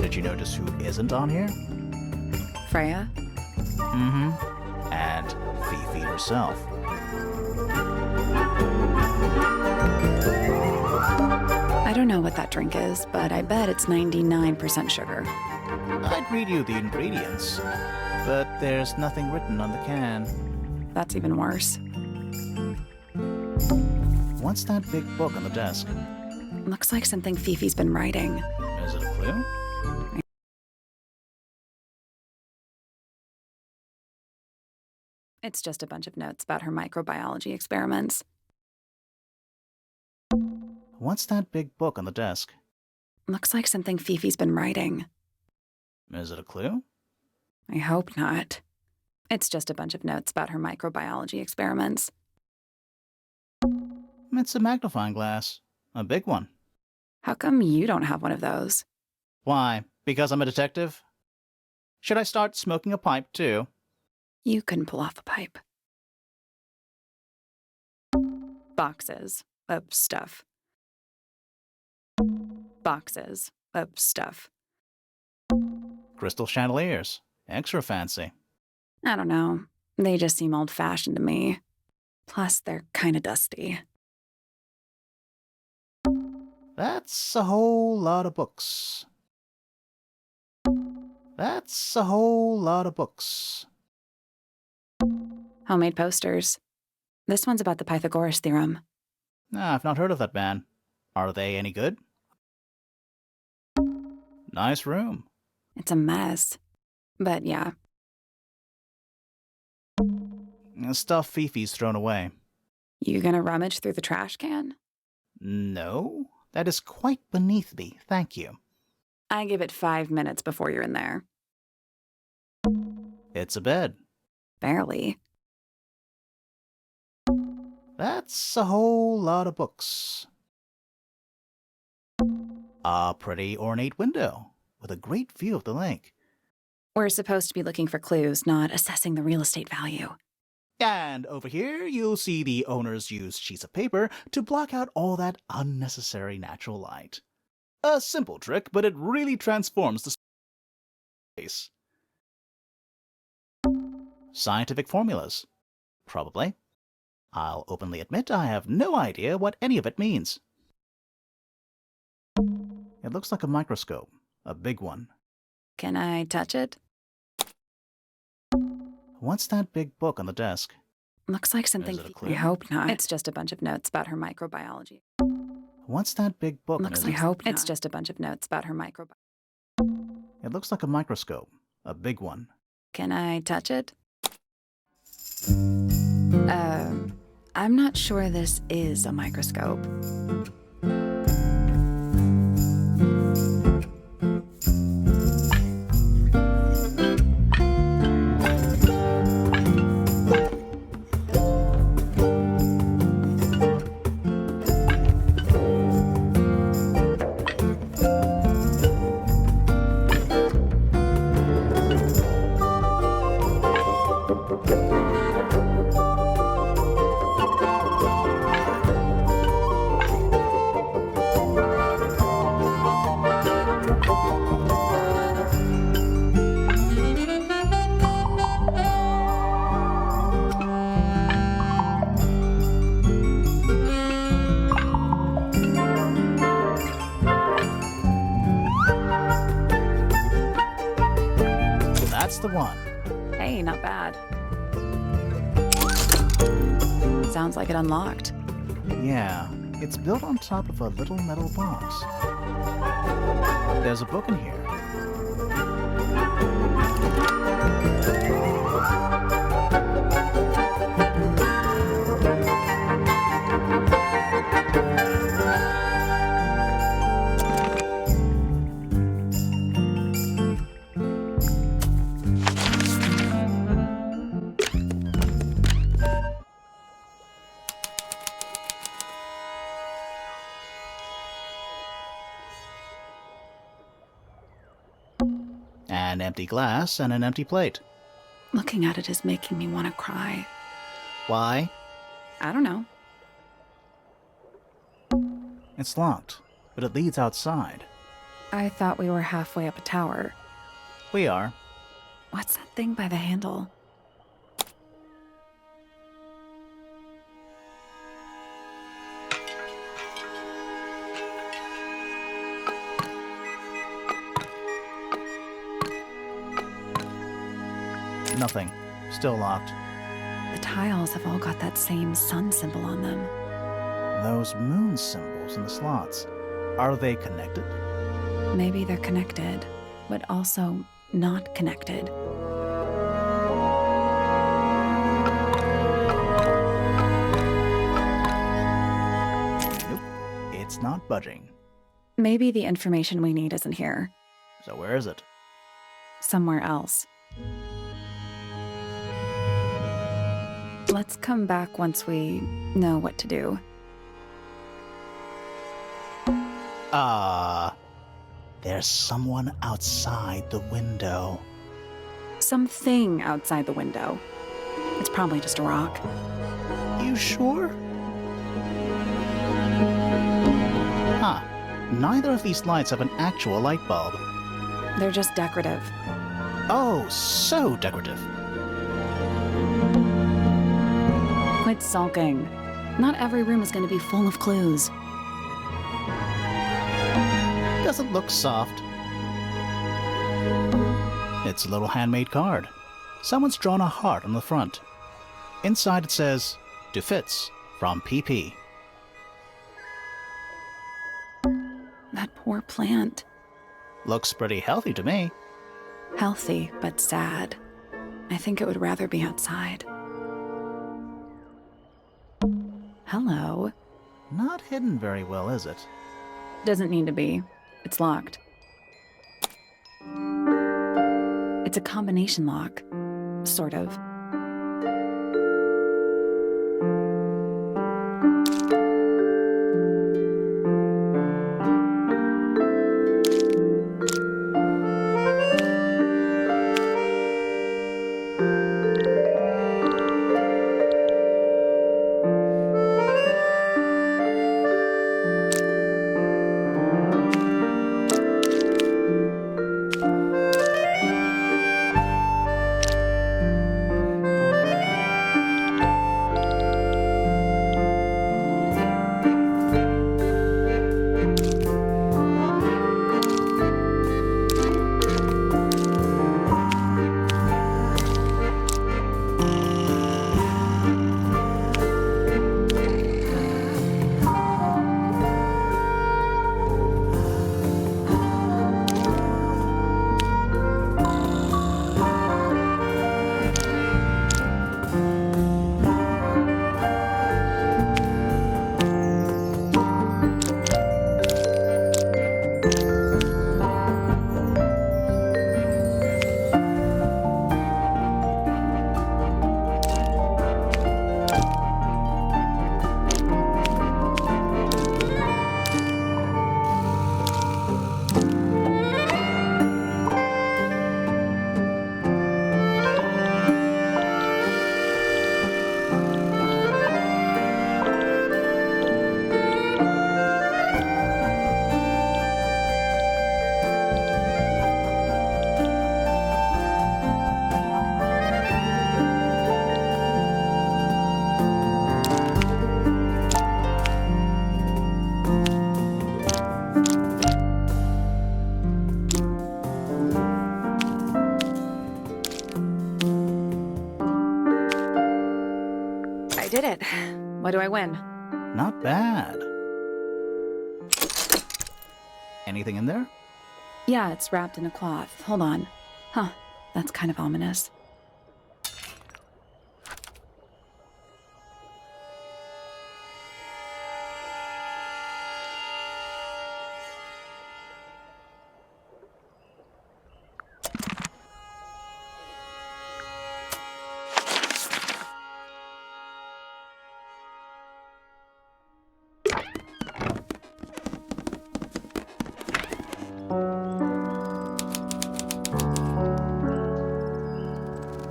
Did you notice who isn't on here? Freya? Mm-hmm. And Fifi herself. I don't know what that drink is, but I bet it's 99% sugar. I'd read you the ingredients, but there's nothing written on the can. That's even worse. What's that big book on the desk? Looks like something Fifi's been writing. Is it a clue? It's just a bunch of notes about her microbiology experiments. What's that big book on the desk? Looks like something Fifi's been writing. Is it a clue? I hope not. It's just a bunch of notes about her microbiology experiments. It's a magnifying glass. A big one. How come you don't have one of those? Why? Because I'm a detective? Should I start smoking a pipe, too? You couldn't pull off a pipe. Boxes of stuff. Boxes of stuff. Crystal chandeliers. Extra fancy. I don't know. They just seem old-fashioned to me. Plus, they're kinda dusty. That's a whole lot of books. That's a whole lot of books. Homemade posters. This one's about the Pythagoras theorem. I've not heard of that band. Are they any good? Nice room. It's a mess. But yeah. Stuff Fifi's thrown away. You gonna rummage through the trash can? No, that is quite beneath me, thank you. I give it 5 minutes before you're in there. It's a bed. Barely. That's a whole lot of books. A pretty ornate window with a great view of the lake. We're supposed to be looking for clues, not assessing the real estate value. And over here, you'll see the owners use sheets of paper to block out all that unnecessary natural light. A simple trick, but it really transforms the space. Scientific formulas. Probably. I'll openly admit I have no idea what any of it means. It looks like a microscope, a big one. Can I touch it? What's that big book on the desk? Looks like something. Is it a clue? I hope not. It's just a bunch of notes about her microbiology. What's that big book? Looks on like. the I hope not. It's just a bunch of notes about her microbiology. It looks like a microscope, a big one. Can I touch it? I'm not sure this is a microscope. That's the one. Hey, not bad. Sounds like it unlocked. Yeah, It's built on top of a little metal box. There's a book in here. An empty glass and an empty plate. Looking at it is making me want to cry. Why? I don't know. It's locked, but it leads outside. I thought we were halfway up a tower. We are. What's that thing by the handle? Nothing. Still locked. The tiles have all got that same sun symbol on them. Those moon symbols in the slots. Are they connected? Maybe they're connected, but also not connected. Nope. It's not budging. Maybe the information we need isn't here. So where is it? Somewhere else. Let's come back once we know what to do. There's someone outside the window. Something outside the window. It's probably just a rock. You sure? Huh. Neither of these lights have an actual light bulb. They're just decorative. Oh, so decorative. Quit sulking. Not every room is going to be full of clues. Doesn't look soft. It's a little handmade card. Someone's drawn a heart on the front. Inside it says, "To Fitz, from PP." That poor plant. Looks pretty healthy to me. Healthy, but sad. I think it would rather be outside. Hello. Not hidden very well, is it? Doesn't need to be. It's locked. It's a combination lock. Sort of. I did it. What do I win? Not bad. Anything in there? Yeah, it's wrapped in a cloth. Hold on. Huh, that's kind of ominous.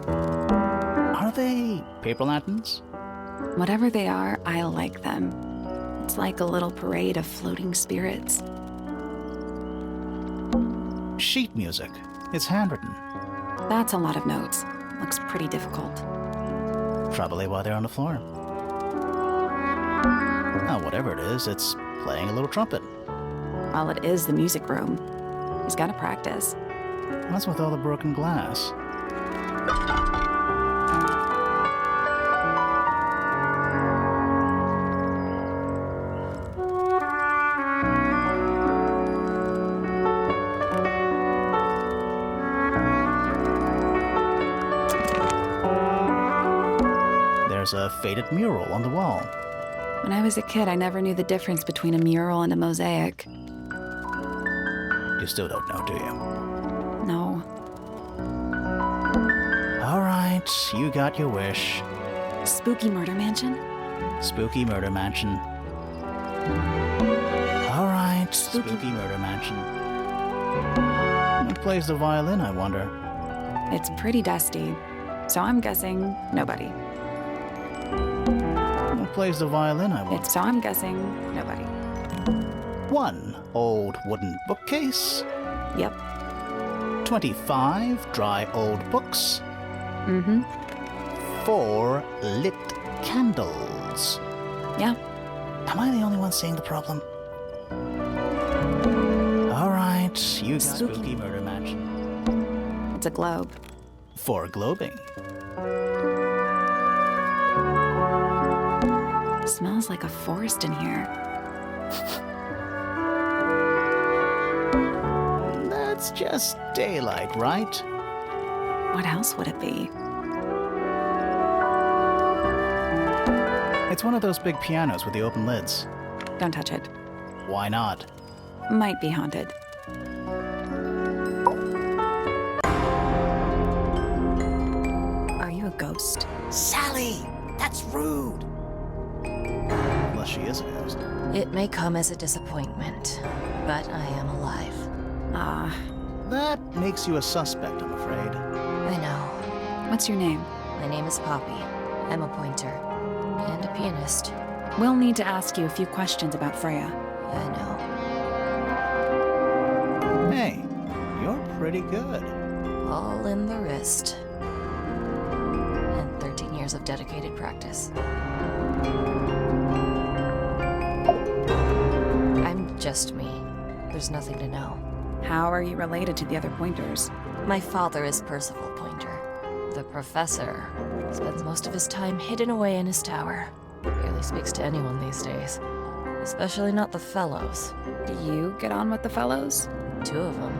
Are they paper lanterns? Whatever they are, I like them. It's like a little parade of floating spirits. Sheet music. It's handwritten. That's a lot of notes. Looks pretty difficult. Probably why they're on the floor. Now, whatever it is, it's playing a little trumpet. Well, it is the music room. He's gotta practice. What's with all the broken glass? There's a faded mural on the wall. When I was a kid, I never knew the difference between a mural and a mosaic. You still don't know, do you? No. All right, you got your wish. Spooky murder mansion? Spooky murder mansion. All right, spooky murder mansion. Who plays the violin, I wonder? It's pretty dusty, so I'm guessing nobody. Who plays the violin, I wonder? So I'm guessing nobody. One old wooden bookcase. Yep. 25 dry old books. Mm-hmm. 4 lit candles. Yeah. Am I the only one seeing the problem? All right, you got spooky murder mansion. It's a globe. For globing. Smells like a forest in here. That's just daylight, right? What else would it be? It's one of those big pianos with the open lids. Don't touch it. Why not? Might be haunted. Are you a ghost? Sally! That's rude! Unless she is a ghost. It may come as a disappointment, but I am alive. Ah, That makes you a suspect, I'm afraid. I know. what's your name? My name is Poppy. I'm a pointer. And a pianist. We'll need to ask you a few questions about Freya. I know. Hey, you're pretty good. All in the wrist. And 13 years of dedicated practice. I'm just me. There's nothing to know. How are you related to the other pointers? My father is Percival Pointer. The professor spends most of his time hidden away in his tower. Barely speaks to anyone these days. Especially not the fellows. Do you get on with the fellows? 2 of them.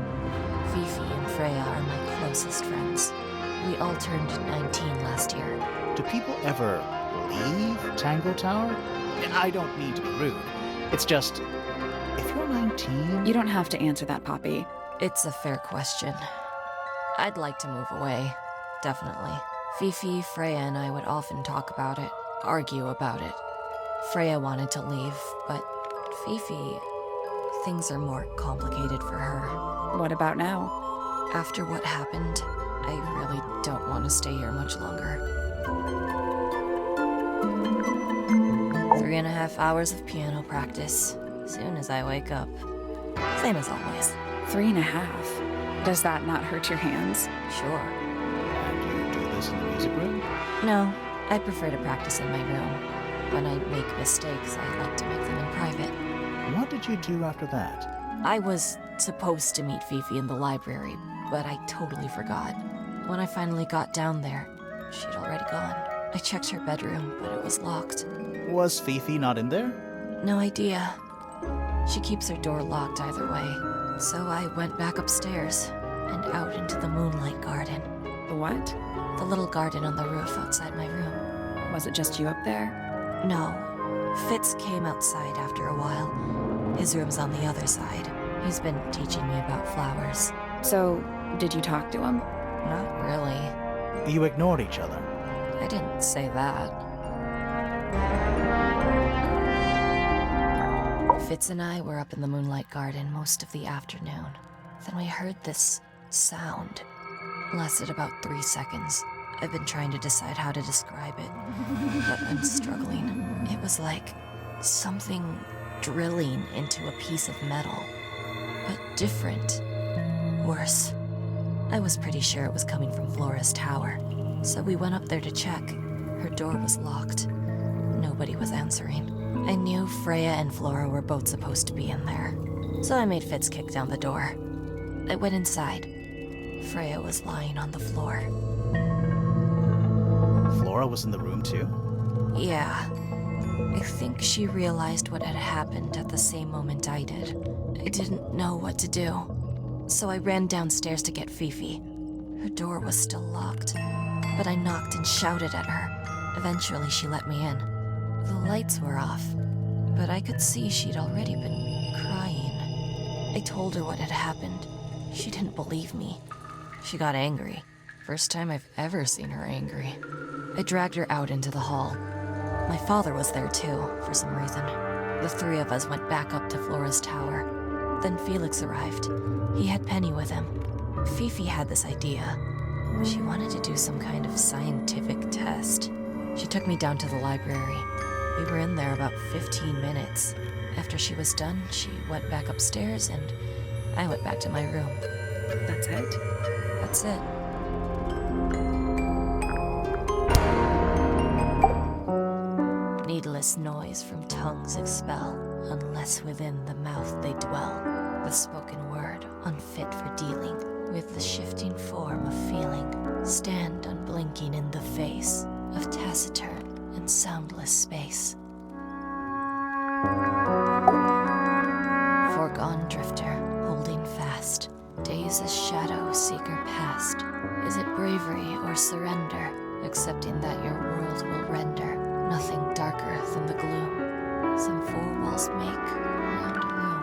Fifi and Freya are my closest friends. We all turned 19 last year. Do people ever leave Tangle Tower? I don't mean to be rude. It's just, if you're 19... You don't have to answer that, Poppy. It's a fair question. I'd like to move away. Definitely. Fifi, Freya, and I would often talk about it, argue about it. Freya wanted to leave, but Fifi... Things are more complicated for her. What about now? After what happened, I really don't want to stay here much longer. 3.5 hours of piano practice. Soon as I wake up. Same as always. 3.5. Does that not hurt your hands? Sure. And you do this in the music room? No, I prefer to practice in my room. When I make mistakes, I like to make them in private. What did you do after that? I was supposed to meet Fifi in the library, but I totally forgot. When I finally got down there, she'd already gone. I checked her bedroom, but it was locked. Was Fifi not in there? No idea. She keeps her door locked either way. So I went back upstairs and out into the moonlight garden. The what? The little garden on the roof outside my room. Was it just you up there? No. Fitz came outside after a while. His room's on the other side. He's been teaching me about flowers. So, did you talk to him? Not really. You ignored each other. I didn't say that. Fitz and I were up in the moonlight garden most of the afternoon. Then we heard this sound. Lasted about 3 seconds. I've been trying to decide how to describe it, but I'm struggling. It was like something drilling into a piece of metal, but different. Worse. I was pretty sure it was coming from Flora's tower, so we went up there to check. Her door was locked. Nobody was answering. I knew Freya and Flora were both supposed to be in there, so I made Fitz kick down the door. I went inside. Freya was lying on the floor. Flora was in the room too? Yeah. I think she realized what had happened at the same moment I did. I didn't know what to do, so I ran downstairs to get Fifi. Her door was still locked, but I knocked and shouted at her. Eventually, she let me in. The lights were off, but I could see she'd already been crying. I told her what had happened. She didn't believe me. She got angry. First time I've ever seen her angry. I dragged her out into the hall. My father was there too, for some reason. The three of us went back up to Flora's tower. Then Felix arrived. He had Penny with him. Fifi had this idea. She wanted to do some kind of scientific test. She took me down to the library. We were in there about 15 minutes. After she was done, she went back upstairs and I went back to my room. That's it? That's it. Needless noise from tongues expel, unless within the mouth they dwell. The spoken word, unfit for dealing with the shifting form of feeling, stand unblinking in the face of taciturn and soundless space. Foregone drifter, holding fast, days as shadow seeker past. Is it bravery or surrender, accepting that your world will render nothing darker than the gloom some four walls make around a room?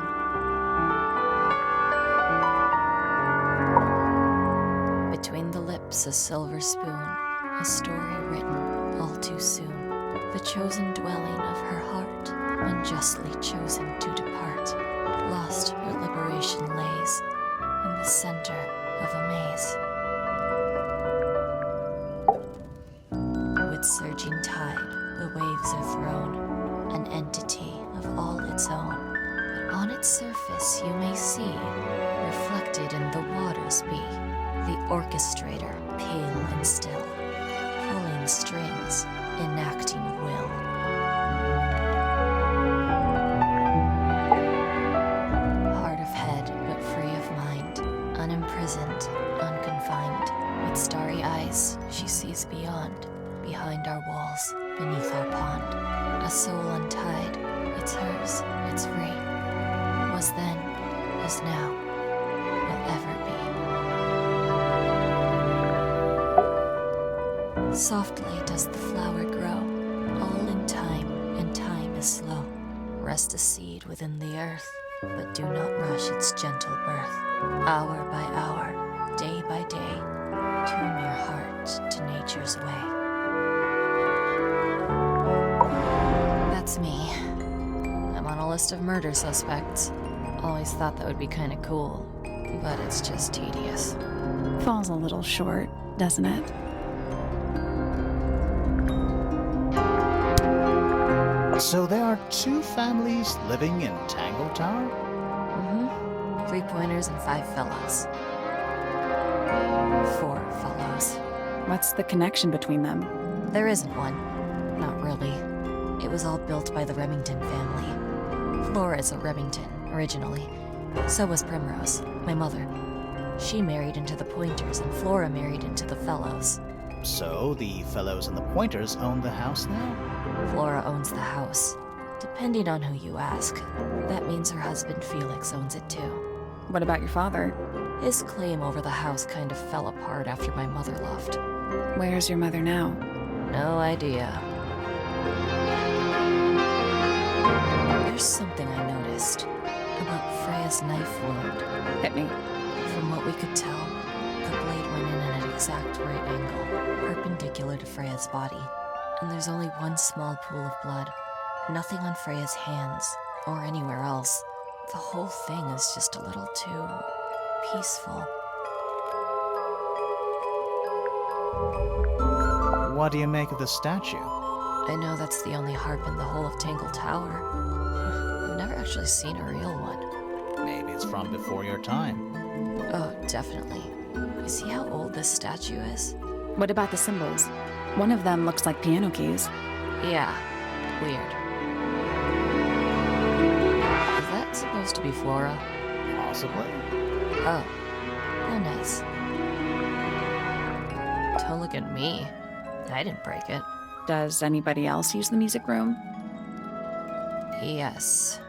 Between the lips a silver spoon, a story written all too soon. The chosen dwelling of her heart, unjustly chosen to depart. Lost her liberation lays in the center of a maze. With surging tide, the waves are thrown, an entity of all its own. But on its surface you may see, reflected in the waters be, the orchestrator, pale and still, pulling strings, enacting will. Hard of head, but free of mind, unimprisoned, unconfined. With starry eyes, she sees beyond, behind our walls, beneath our pond. A soul untied, it's hers, it's free. Was then, is now, will ever be. Softly does the flower grow, all in time, and time is slow. Rest a seed within the earth, but do not rush its gentle birth. Hour by hour, day by day, tune your heart to nature's way. That's me. I'm on a list of murder suspects. Always thought that would be kinda cool, but it's just tedious. Falls a little short, doesn't it? So there are two families living in Tangle Tower? 3 pointers and 5 fellows. 4 fellows. What's the connection between them? There isn't one. Not really. It was all built by the Remington family. Flora is a Remington, originally. So was Primrose, my mother. She married into the Pointers, and Flora married into the Fellows. So the Fellows and the Pointers own the house now? Flora owns the house. Depending on who you ask, that means her husband Felix owns it too. What about your father? His claim over the house kind of fell apart after my mother left. Where's your mother now? No idea. There's something I noticed about Freya's knife wound. Hit me. From what we could tell, the blade went in at an exact right angle, perpendicular to Freya's body. And there's only one small pool of blood. Nothing on Freya's hands, or anywhere else. The whole thing is just a little too peaceful. What do you make of the statue? I know that's the only harp in the whole of Tangle Tower. I've never actually seen a real one. Maybe it's from before your time. Oh, definitely. You see how old this statue is? What about the symbols? One of them looks like piano keys. Yeah, weird. Is that supposed to be Flora? Possibly. Oh. Oh, nice. Don't look at me. I didn't break it. Does anybody else use the music room? Yes.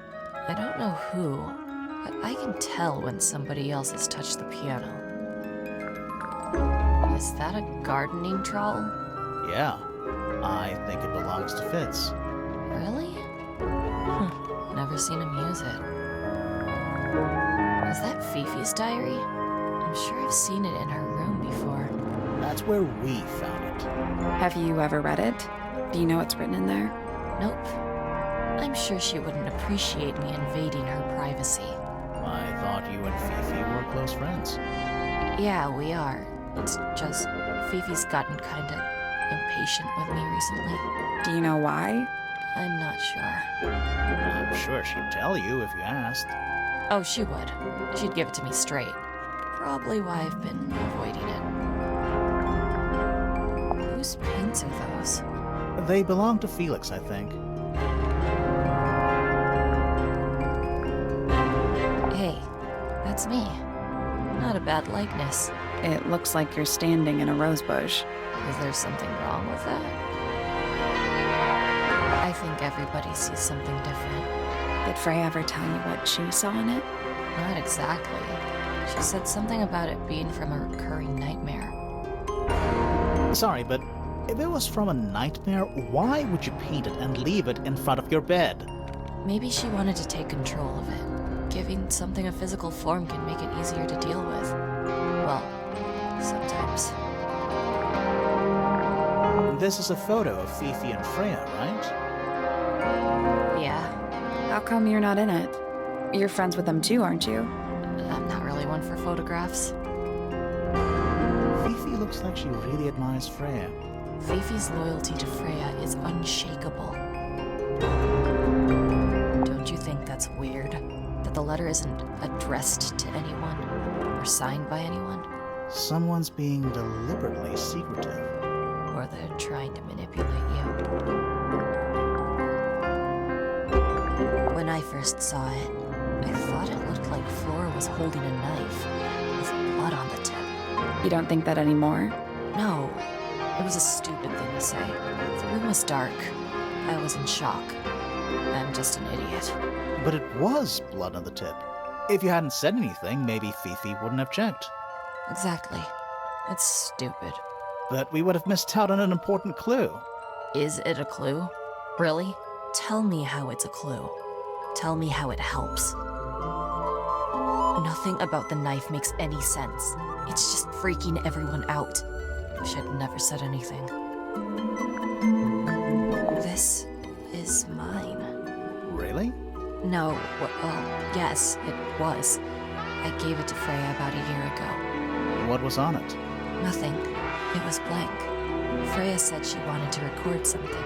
I don't know who, but I can tell when somebody else has touched the piano. Is that a gardening trowel? Yeah. I think it belongs to Fitz. Really? Never seen him use it. Is that Fifi's diary? I'm sure I've seen it in her room before. That's where we found it. Have you ever read it? Do you know what's written in there? Nope. I'm sure she wouldn't appreciate me invading her privacy. I thought you and Fifi were close friends. Yeah, we are. It's just Fifi's gotten kinda impatient with me recently. Do you know why? I'm not sure. I'm sure she'd tell you if you asked. Oh, she would. She'd give it to me straight. Probably why I've been avoiding it. Whose paints are those? They belong to Felix, I think. Hey, that's me. Not a bad likeness. It looks like you're standing in a rose bush. Is there something wrong with that? I think everybody sees something different. Did Freya ever tell you what she saw in it? Not exactly. She said something about it being from a recurring nightmare. Sorry, but if it was from a nightmare, why would you paint it and leave it in front of your bed? Maybe she wanted to take control of it. Giving something a physical form can make it easier to deal with. Well, sometimes. This is a photo of Fifi and Freya, right? Yeah, How come you're not in it? You're friends with them too, aren't you? I'm not really one for photographs. Fifi looks like she really admires Freya. Fifi's loyalty to Freya is unshakable. Don't you think that's weird? That the letter isn't addressed to anyone or signed by anyone? Someone's being deliberately secretive. Or they're trying to manipulate you. When I first saw it, I thought it looked like Flora was holding a knife with blood on the tip. You don't think that anymore? No, it was a stupid thing to say. The room was dark. I was in shock. I'm just an idiot. But it was blood on the tip. If you hadn't said anything, maybe Fifi wouldn't have checked. Exactly. It's stupid. But we would have missed out on an important clue. Is it a clue? Really? Tell me how it's a clue. Tell me how it helps. Nothing about the knife makes any sense. It's just freaking everyone out. Wish I'd never said anything. This is mine. Really? No, well, yes, it was. I gave it to Freya about a year ago. What was on it? Nothing. It was blank. Freya said she wanted to record something.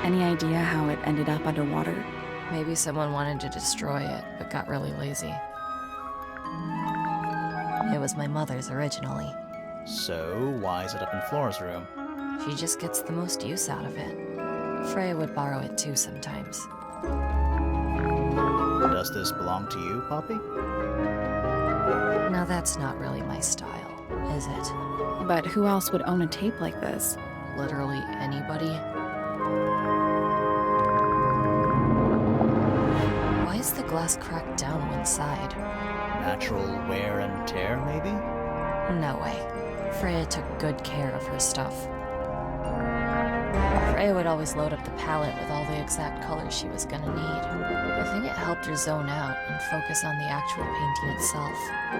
Any idea how it ended up underwater? Maybe someone wanted to destroy it, but got really lazy. It was my mother's originally. So, why is it up in Flora's room? She just gets the most use out of it. Freya would borrow it too sometimes. Does this belong to you, Poppy? Now that's not really my style, is it? But who else would own a tape like this? Literally anybody? glass cracked down one side. Natural wear and tear, maybe? No way. Freya took good care of her stuff. Freya would always load up the palette with all the exact colors she was gonna need. I think it helped her zone out and focus on the actual painting itself,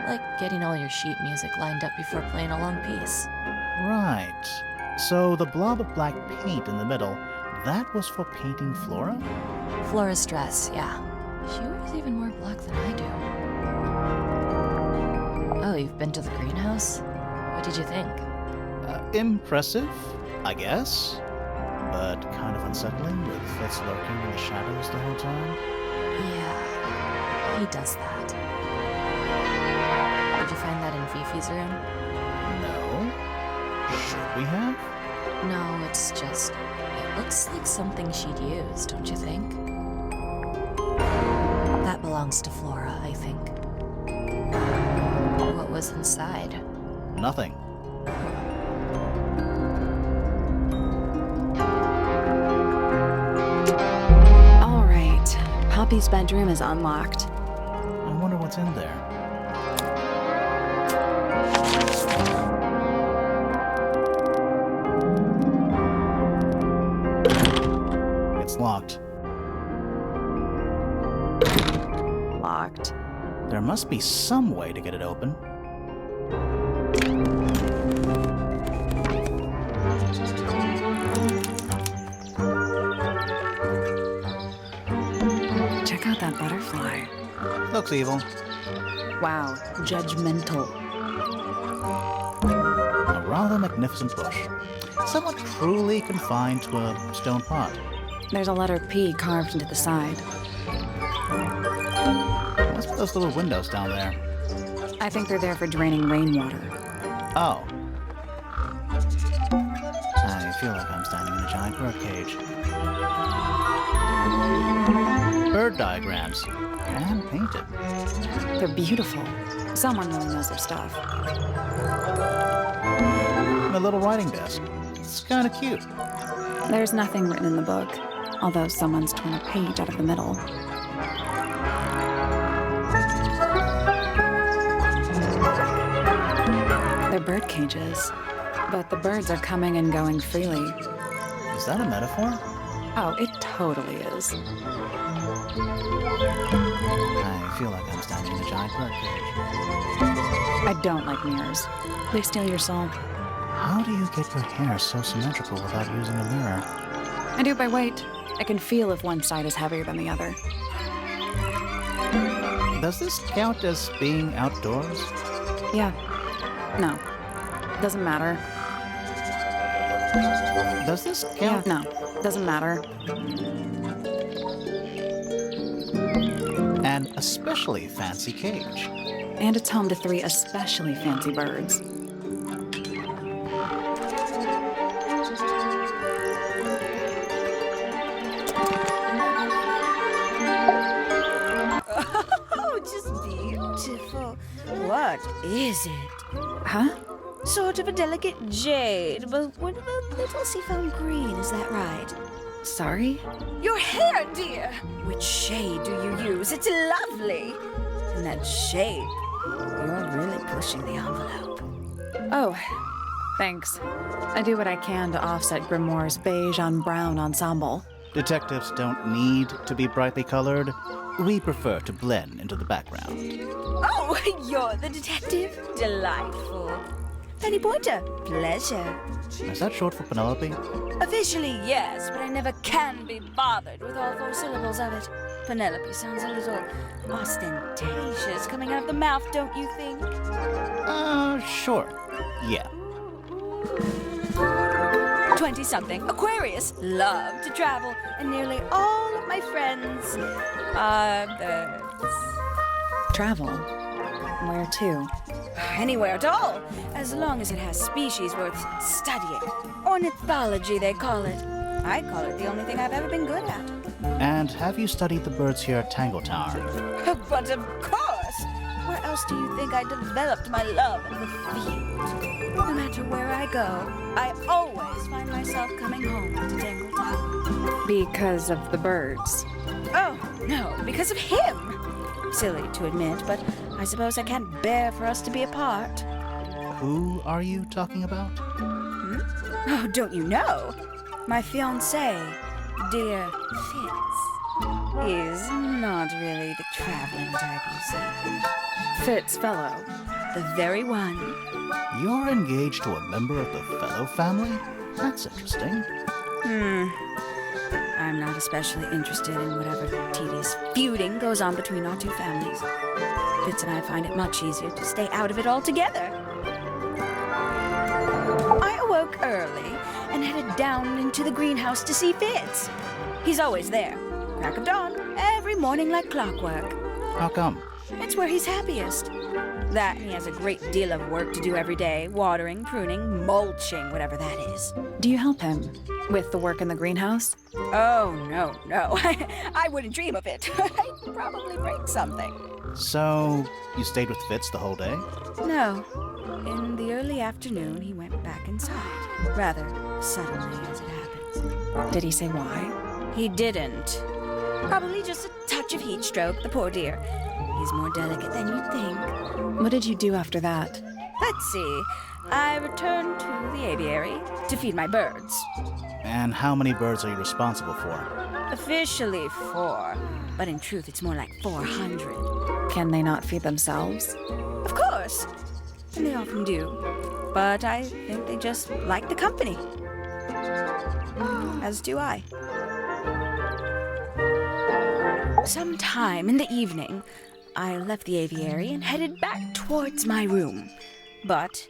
like getting all your sheet music lined up before playing a long piece. Right. So the blob of black paint in the middle, that was for painting Flora? Flora's dress, yeah. She wears even more black than I do. Oh, you've been to the greenhouse? What did you think? Impressive, I guess. But kind of unsettling with Fitz lurking in the shadows the whole time. Yeah, he does that. Did you find that in Fifi's room? No. Should we have? No, it's just... It looks like something she'd use, don't you think? That belongs to Flora, I think. What was inside? Nothing. All right. Poppy's bedroom is unlocked. I wonder what's in there. It's locked. Locked. There must be some way to get it open. Check out that butterfly. Looks evil. Wow, judgmental. A rather magnificent bush. Somewhat cruelly confined to a stone pot. There's a letter P carved into the side. What's with those little windows down there? I think they're there for draining rainwater. Oh. I feel like I'm standing in a giant bird cage. Bird diagrams. Hand painted. They're beautiful. Someone really knows their stuff. And a little writing desk. It's kind of cute. There's nothing written in the book, although someone's torn a page out of the middle. They're bird cages, but the birds are coming and going freely. Is that a metaphor? Oh, it totally is. I feel like I'm standing in a giant bird cage. I don't like mirrors. They steal your soul. How do you get your hair so symmetrical without using a mirror? I do it by weight. I can feel if one side is heavier than the other. Does this count as being outdoors? Yeah. No. Doesn't matter. Does this Yeah, count? no. Doesn't matter. An especially fancy cage. And it's home to 3 especially fancy birds. Oh, just beautiful. What is it? Huh? Sort of a delicate jade, but with a little seafoam green, is that right? Sorry? Your hair, dear! Which shade do you use? It's lovely! And that shape, you're really pushing the envelope. Oh, thanks. I do what I can to offset Grimoire's beige on brown ensemble. Detectives don't need to be brightly colored. We prefer to blend into the background. Oh, you're the detective? Delightful. Penny Pointer, pleasure. Is that short for Penelope? Officially, yes, but I never can be bothered with all 4 syllables of it. Penelope sounds a little ostentatious coming out of the mouth, don't you think? Sure. Yeah. 20-something, Aquarius, love to travel, and nearly all of my friends are birds. Travel? Where to? Anywhere at all, as long as it has species worth studying. Ornithology, they call it. I call it the only thing I've ever been good at. And have you studied the birds here at Tangle Tower? But of course! where else do you think I developed my love of the field? No matter where I go, I always find myself coming home to Tangle Tower. Because of the birds. Oh, no, because of him. Silly to admit, but I suppose I can't bear for us to be apart. Who are you talking about? Oh, don't you know? My fiancé, dear Fitz. He's not really the traveling type, you see. Fitz fellow. The very one. You're engaged to a member of the Fellow family? That's interesting. I'm not especially interested in whatever tedious feuding goes on between our two families. Fitz and I find it much easier to stay out of it altogether. I awoke early and headed down into the greenhouse to see Fitz. He's always there, crack of dawn, every morning like clockwork. How come? It's where he's happiest. That and he has a great deal of work to do every day, watering, pruning, mulching, whatever that is. Do you help him with the work in the greenhouse? Oh, no. I wouldn't dream of it. I'd probably break something. So, you stayed with Fitz the whole day? No. In the early afternoon, he went back inside. Rather suddenly, as it happens. Did he say why? He didn't. Probably just a touch of heat stroke, the poor dear. He's more delicate than you'd think. What did you do after that? Let's see. I returned to the aviary to feed my birds. And how many birds are you responsible for? Officially 4, but in truth it's more like 400. Can they not feed themselves? Of course. And they often do. But I think they just like the company. As do I. Sometime in the evening, I left the aviary and headed back towards my room. But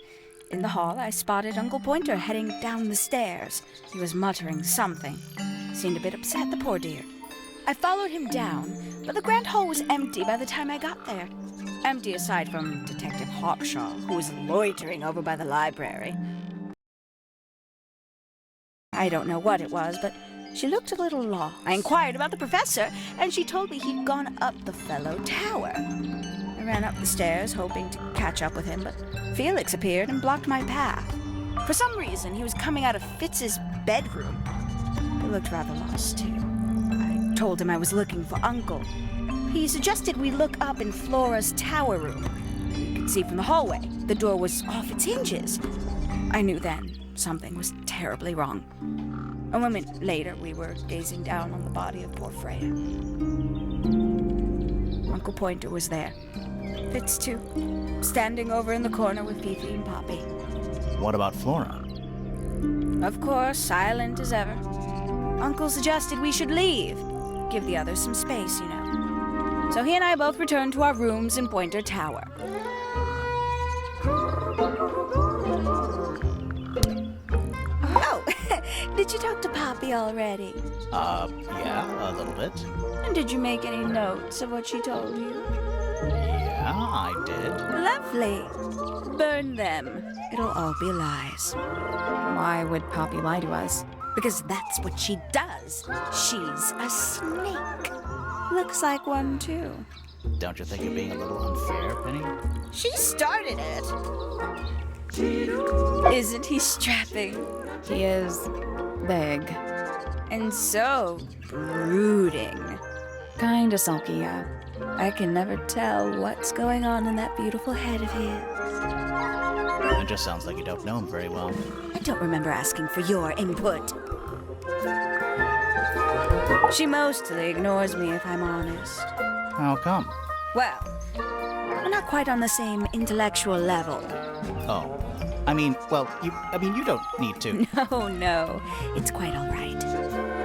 in the hall, I spotted Uncle Pointer heading down the stairs. He was muttering something. Seemed a bit upset, the poor dear. I followed him down, but the grand hall was empty by the time I got there. Empty aside from Detective Hawkshaw, who was loitering over by the library. I don't know what it was, but she looked a little lost. I inquired about the professor, and she told me he'd gone up the Fellow Tower. I ran up the stairs, hoping to catch up with him, but Felix appeared and blocked my path. For some reason, he was coming out of Fitz's bedroom. He looked rather lost, too. I told him I was looking for Uncle. He suggested we look up in Flora's tower room. You could see from the hallway. The door was off its hinges. I knew then something was terribly wrong. A moment later, we were gazing down on the body of poor Freya. Uncle Pointer was there. Fitz, too, standing over in the corner with Fifi and Poppy. What about Flora? Of course, silent as ever. Uncle suggested we should leave. Give the others some space, you know. So he and I both returned to our rooms in Pointer Tower. Oh, did you talk to Poppy already? Yeah, a little bit. And did you make any notes of what she told you? Yeah, I did. Lovely. Burn them. It'll all be lies. Why would Poppy lie to us? Because that's what she does. She's a snake. Looks like one, too. Don't you think you're being a little unfair, Penny? She started it. Isn't he strapping? He is big. And so brooding. Kinda sulky, yeah. I can never tell what's going on in that beautiful head of his. It just sounds like you don't know him very well. I don't remember asking for your input. She mostly ignores me, if I'm honest. How come? Well, we're not quite on the same intellectual level. Oh. You don't need to. No, it's quite all right.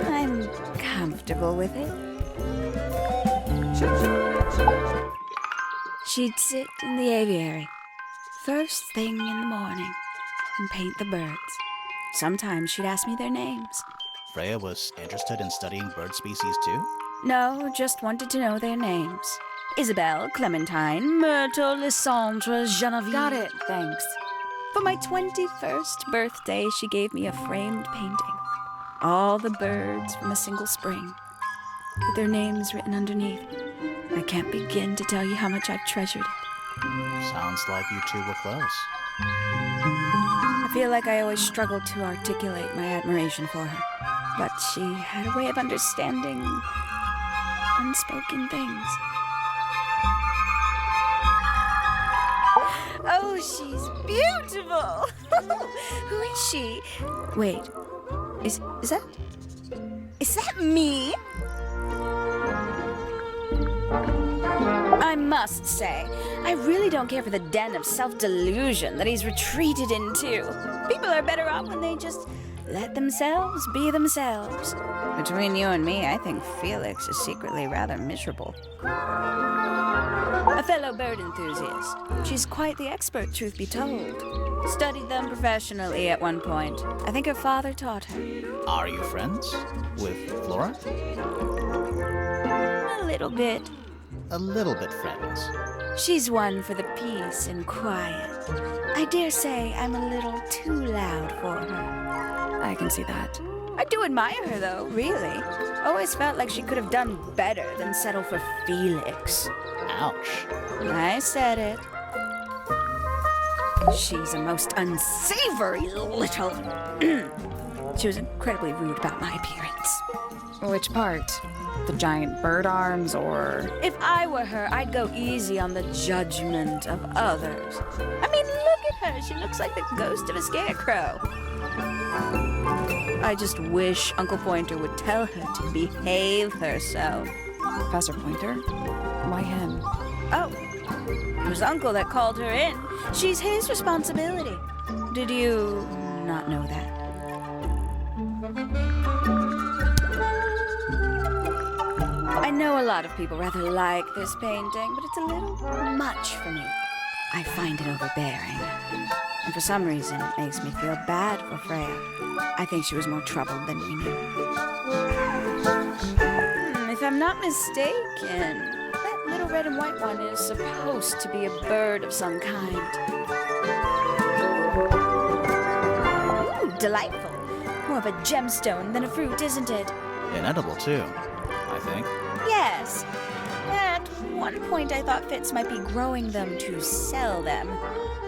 I'm comfortable with it. She'd sit in the aviary, first thing in the morning, and paint the birds. Sometimes she'd ask me their names. Freya was interested in studying bird species too? No, just wanted to know their names. Isabelle, Clementine, Myrtle, Lysandre, Genevieve. Got it, thanks. For my 21st birthday, she gave me a framed painting. All the birds from a single spring, with their names written underneath. I can't begin to tell you how much I've treasured it. Sounds like you two were close. I feel like I always struggled to articulate my admiration for her, but she had a way of understanding unspoken things. Oh, she's beautiful! Who is she? Wait, is that me? I must say, I really don't care for the den of self-delusion that he's retreated into. People are better off when they just let themselves be themselves. Between you and me, I think Felix is secretly rather miserable. A fellow bird enthusiast. She's quite the expert, truth be told. Studied them professionally at one point. I think her father taught her. Are you friends with Flora? A little bit. A little bit friends. She's one for the peace and quiet. I dare say I'm a little too loud for her. I can see that. I do admire her, though, really. Always felt like she could have done better than settle for Felix. Ouch. I said it. She's a most unsavory little... She was incredibly rude about my appearance. Which part? The giant bird arms, or... If I were her, I'd go easy on the judgment of others. I mean, look at her. She looks like the ghost of a scarecrow. I just wish Uncle Pointer would tell her to behave herself. Professor Pointer? Why him? Oh, it was Uncle that called her in. She's his responsibility. Did you not know that? I know a lot of people rather like this painting, but it's a little much for me. I find it overbearing. And for some reason, it makes me feel bad for Freya. I think she was more troubled than we knew. If I'm not mistaken, that little red and white one is supposed to be a bird of some kind. Ooh, delightful. More of a gemstone than a fruit, isn't it? Inedible, too, I think. Yes. At one point, I thought Fitz might be growing them to sell them.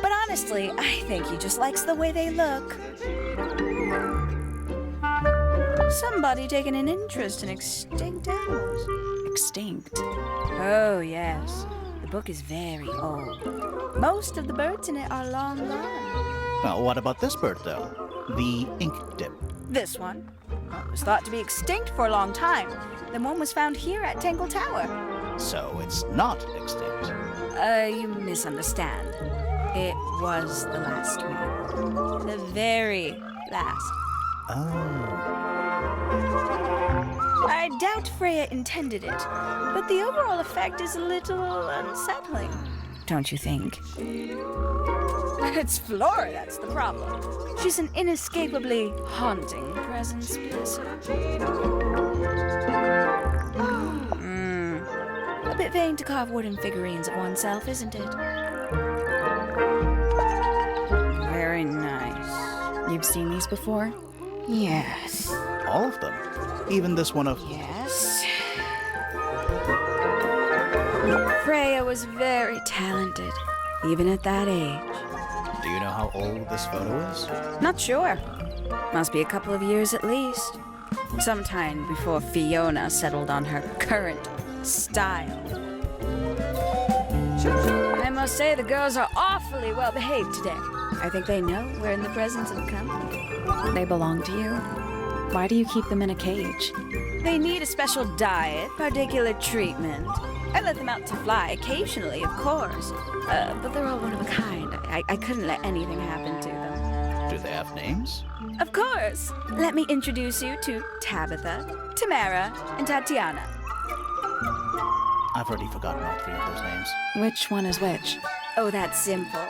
But honestly, I think he just likes the way they look. Somebody taking an interest in extinct animals. Extinct. Oh, yes. The book is very old. Most of the birds in it are long gone. Well, what about this bird, though? The ink dip. This one was thought to be extinct for a long time. Then one was found here at Tangle Tower. So it's not extinct. You misunderstand. It was the last one. The very last. Oh. I doubt Freya intended it, but the overall effect is a little unsettling. Don't you think? It's Flora that's the problem. She's an inescapably haunting presence, bless her. A bit vain to carve wooden figurines of oneself, isn't it? Very nice. You've seen these before? Yes. All of them. Even this one of... Yes. Freya was very talented, even at that age. Do you know how old this photo is? Not sure. Must be a couple of years at least. Sometime before Fiona settled on her current style. I must say the girls are awfully well behaved today. I think they know we're in the presence of company. They belong to you? Why do you keep them in a cage? They need a special diet, particular treatment. I let them out to fly occasionally, of course. But they're all one of a kind. I couldn't let anything happen to them. Do they have names? Of course. Let me introduce you to Tabitha, Tamara, and Tatiana. I've already forgotten all three of those names. Which one is which? Oh, that's simple.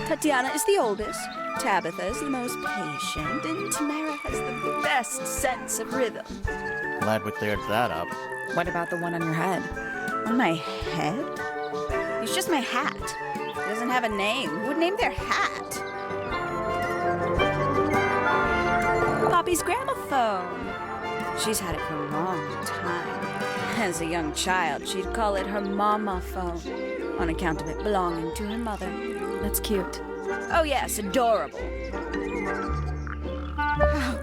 Tatiana is the oldest, Tabitha is the most patient, and Tamara has the best sense of rhythm. Glad we cleared that up. What about the one on your head? On my head? It's just my hat. It doesn't have a name. Who would name their hat? Poppy's gramophone. She's had it for a long time. As a young child, she'd call it her mama phone. on account of it belonging to her mother. That's cute. Oh, yes, adorable. How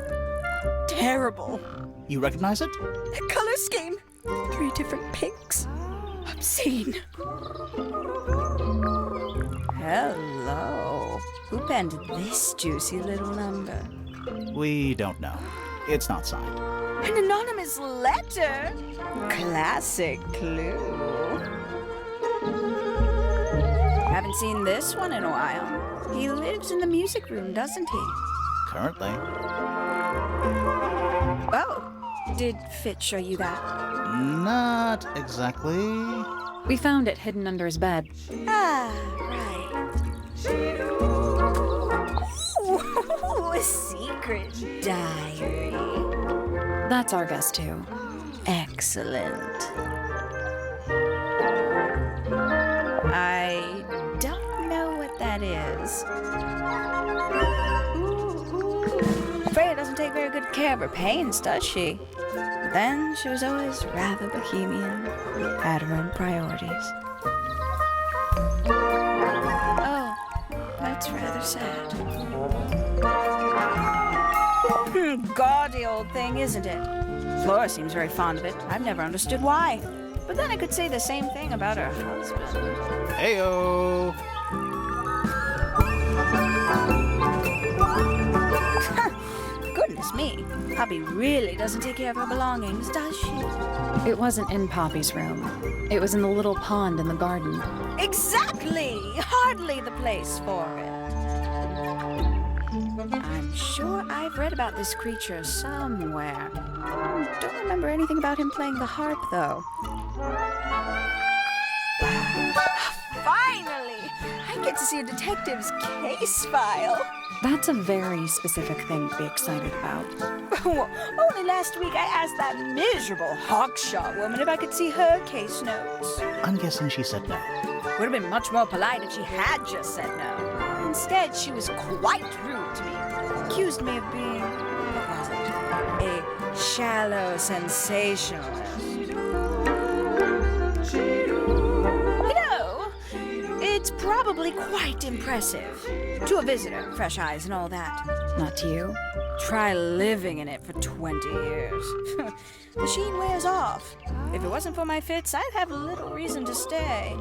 terrible. You recognize it? The color scheme. 3 different pinks. Obscene. Hello. Who penned this juicy little number? We don't know. It's not signed. An anonymous letter? Classic clue. Haven't seen this one in a while. He lives in the music room, doesn't he? Currently. Oh, did Fitz show you that? Not exactly. We found it hidden under his bed. Ah, right. Ooh, a secret diary. That's our guess, too. Excellent. I don't know what that is. Freya doesn't take very good care of her pains, does she? But then she was always rather bohemian, had her own priorities. Oh, that's rather sad. Gaudy old thing, isn't it? Flora seems very fond of it. I've never understood why. But then I could say the same thing about her husband. Heyo! Goodness me. Poppy really doesn't take care of her belongings, does she? It wasn't in Poppy's room. It was in the little pond in the garden. Exactly! Hardly the place for it. I'm sure I've read about this creature somewhere. Don't remember anything about him playing the harp, though. Finally! I get to see a detective's case file. That's a very specific thing to be excited about. Only last week I asked that miserable Hawkshaw woman if I could see her case notes. I'm guessing she said no. Would have been much more polite if she had just said no. Instead, she was quite rude to me. Accused me of being, what was it? A shallow sensationalist. You know, it's probably quite impressive. To a visitor, fresh eyes and all that. Not to you. Try living in it for 20 years. The sheen wears off. If it wasn't for my fits, I'd have little reason to stay.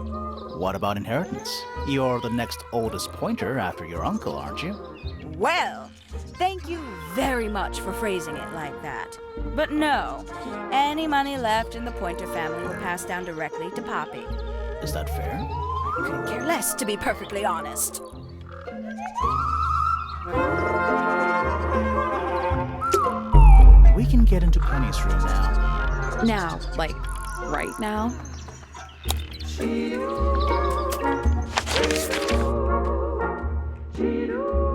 What about inheritance? You're the next oldest pointer after your uncle, aren't you? Well, thank you very much for phrasing it like that. But no, any money left in the Pointer family will pass down directly to Poppy. Is that fair? I couldn't care less, to be perfectly honest. We can get into Penny's room now. Now, like, right now?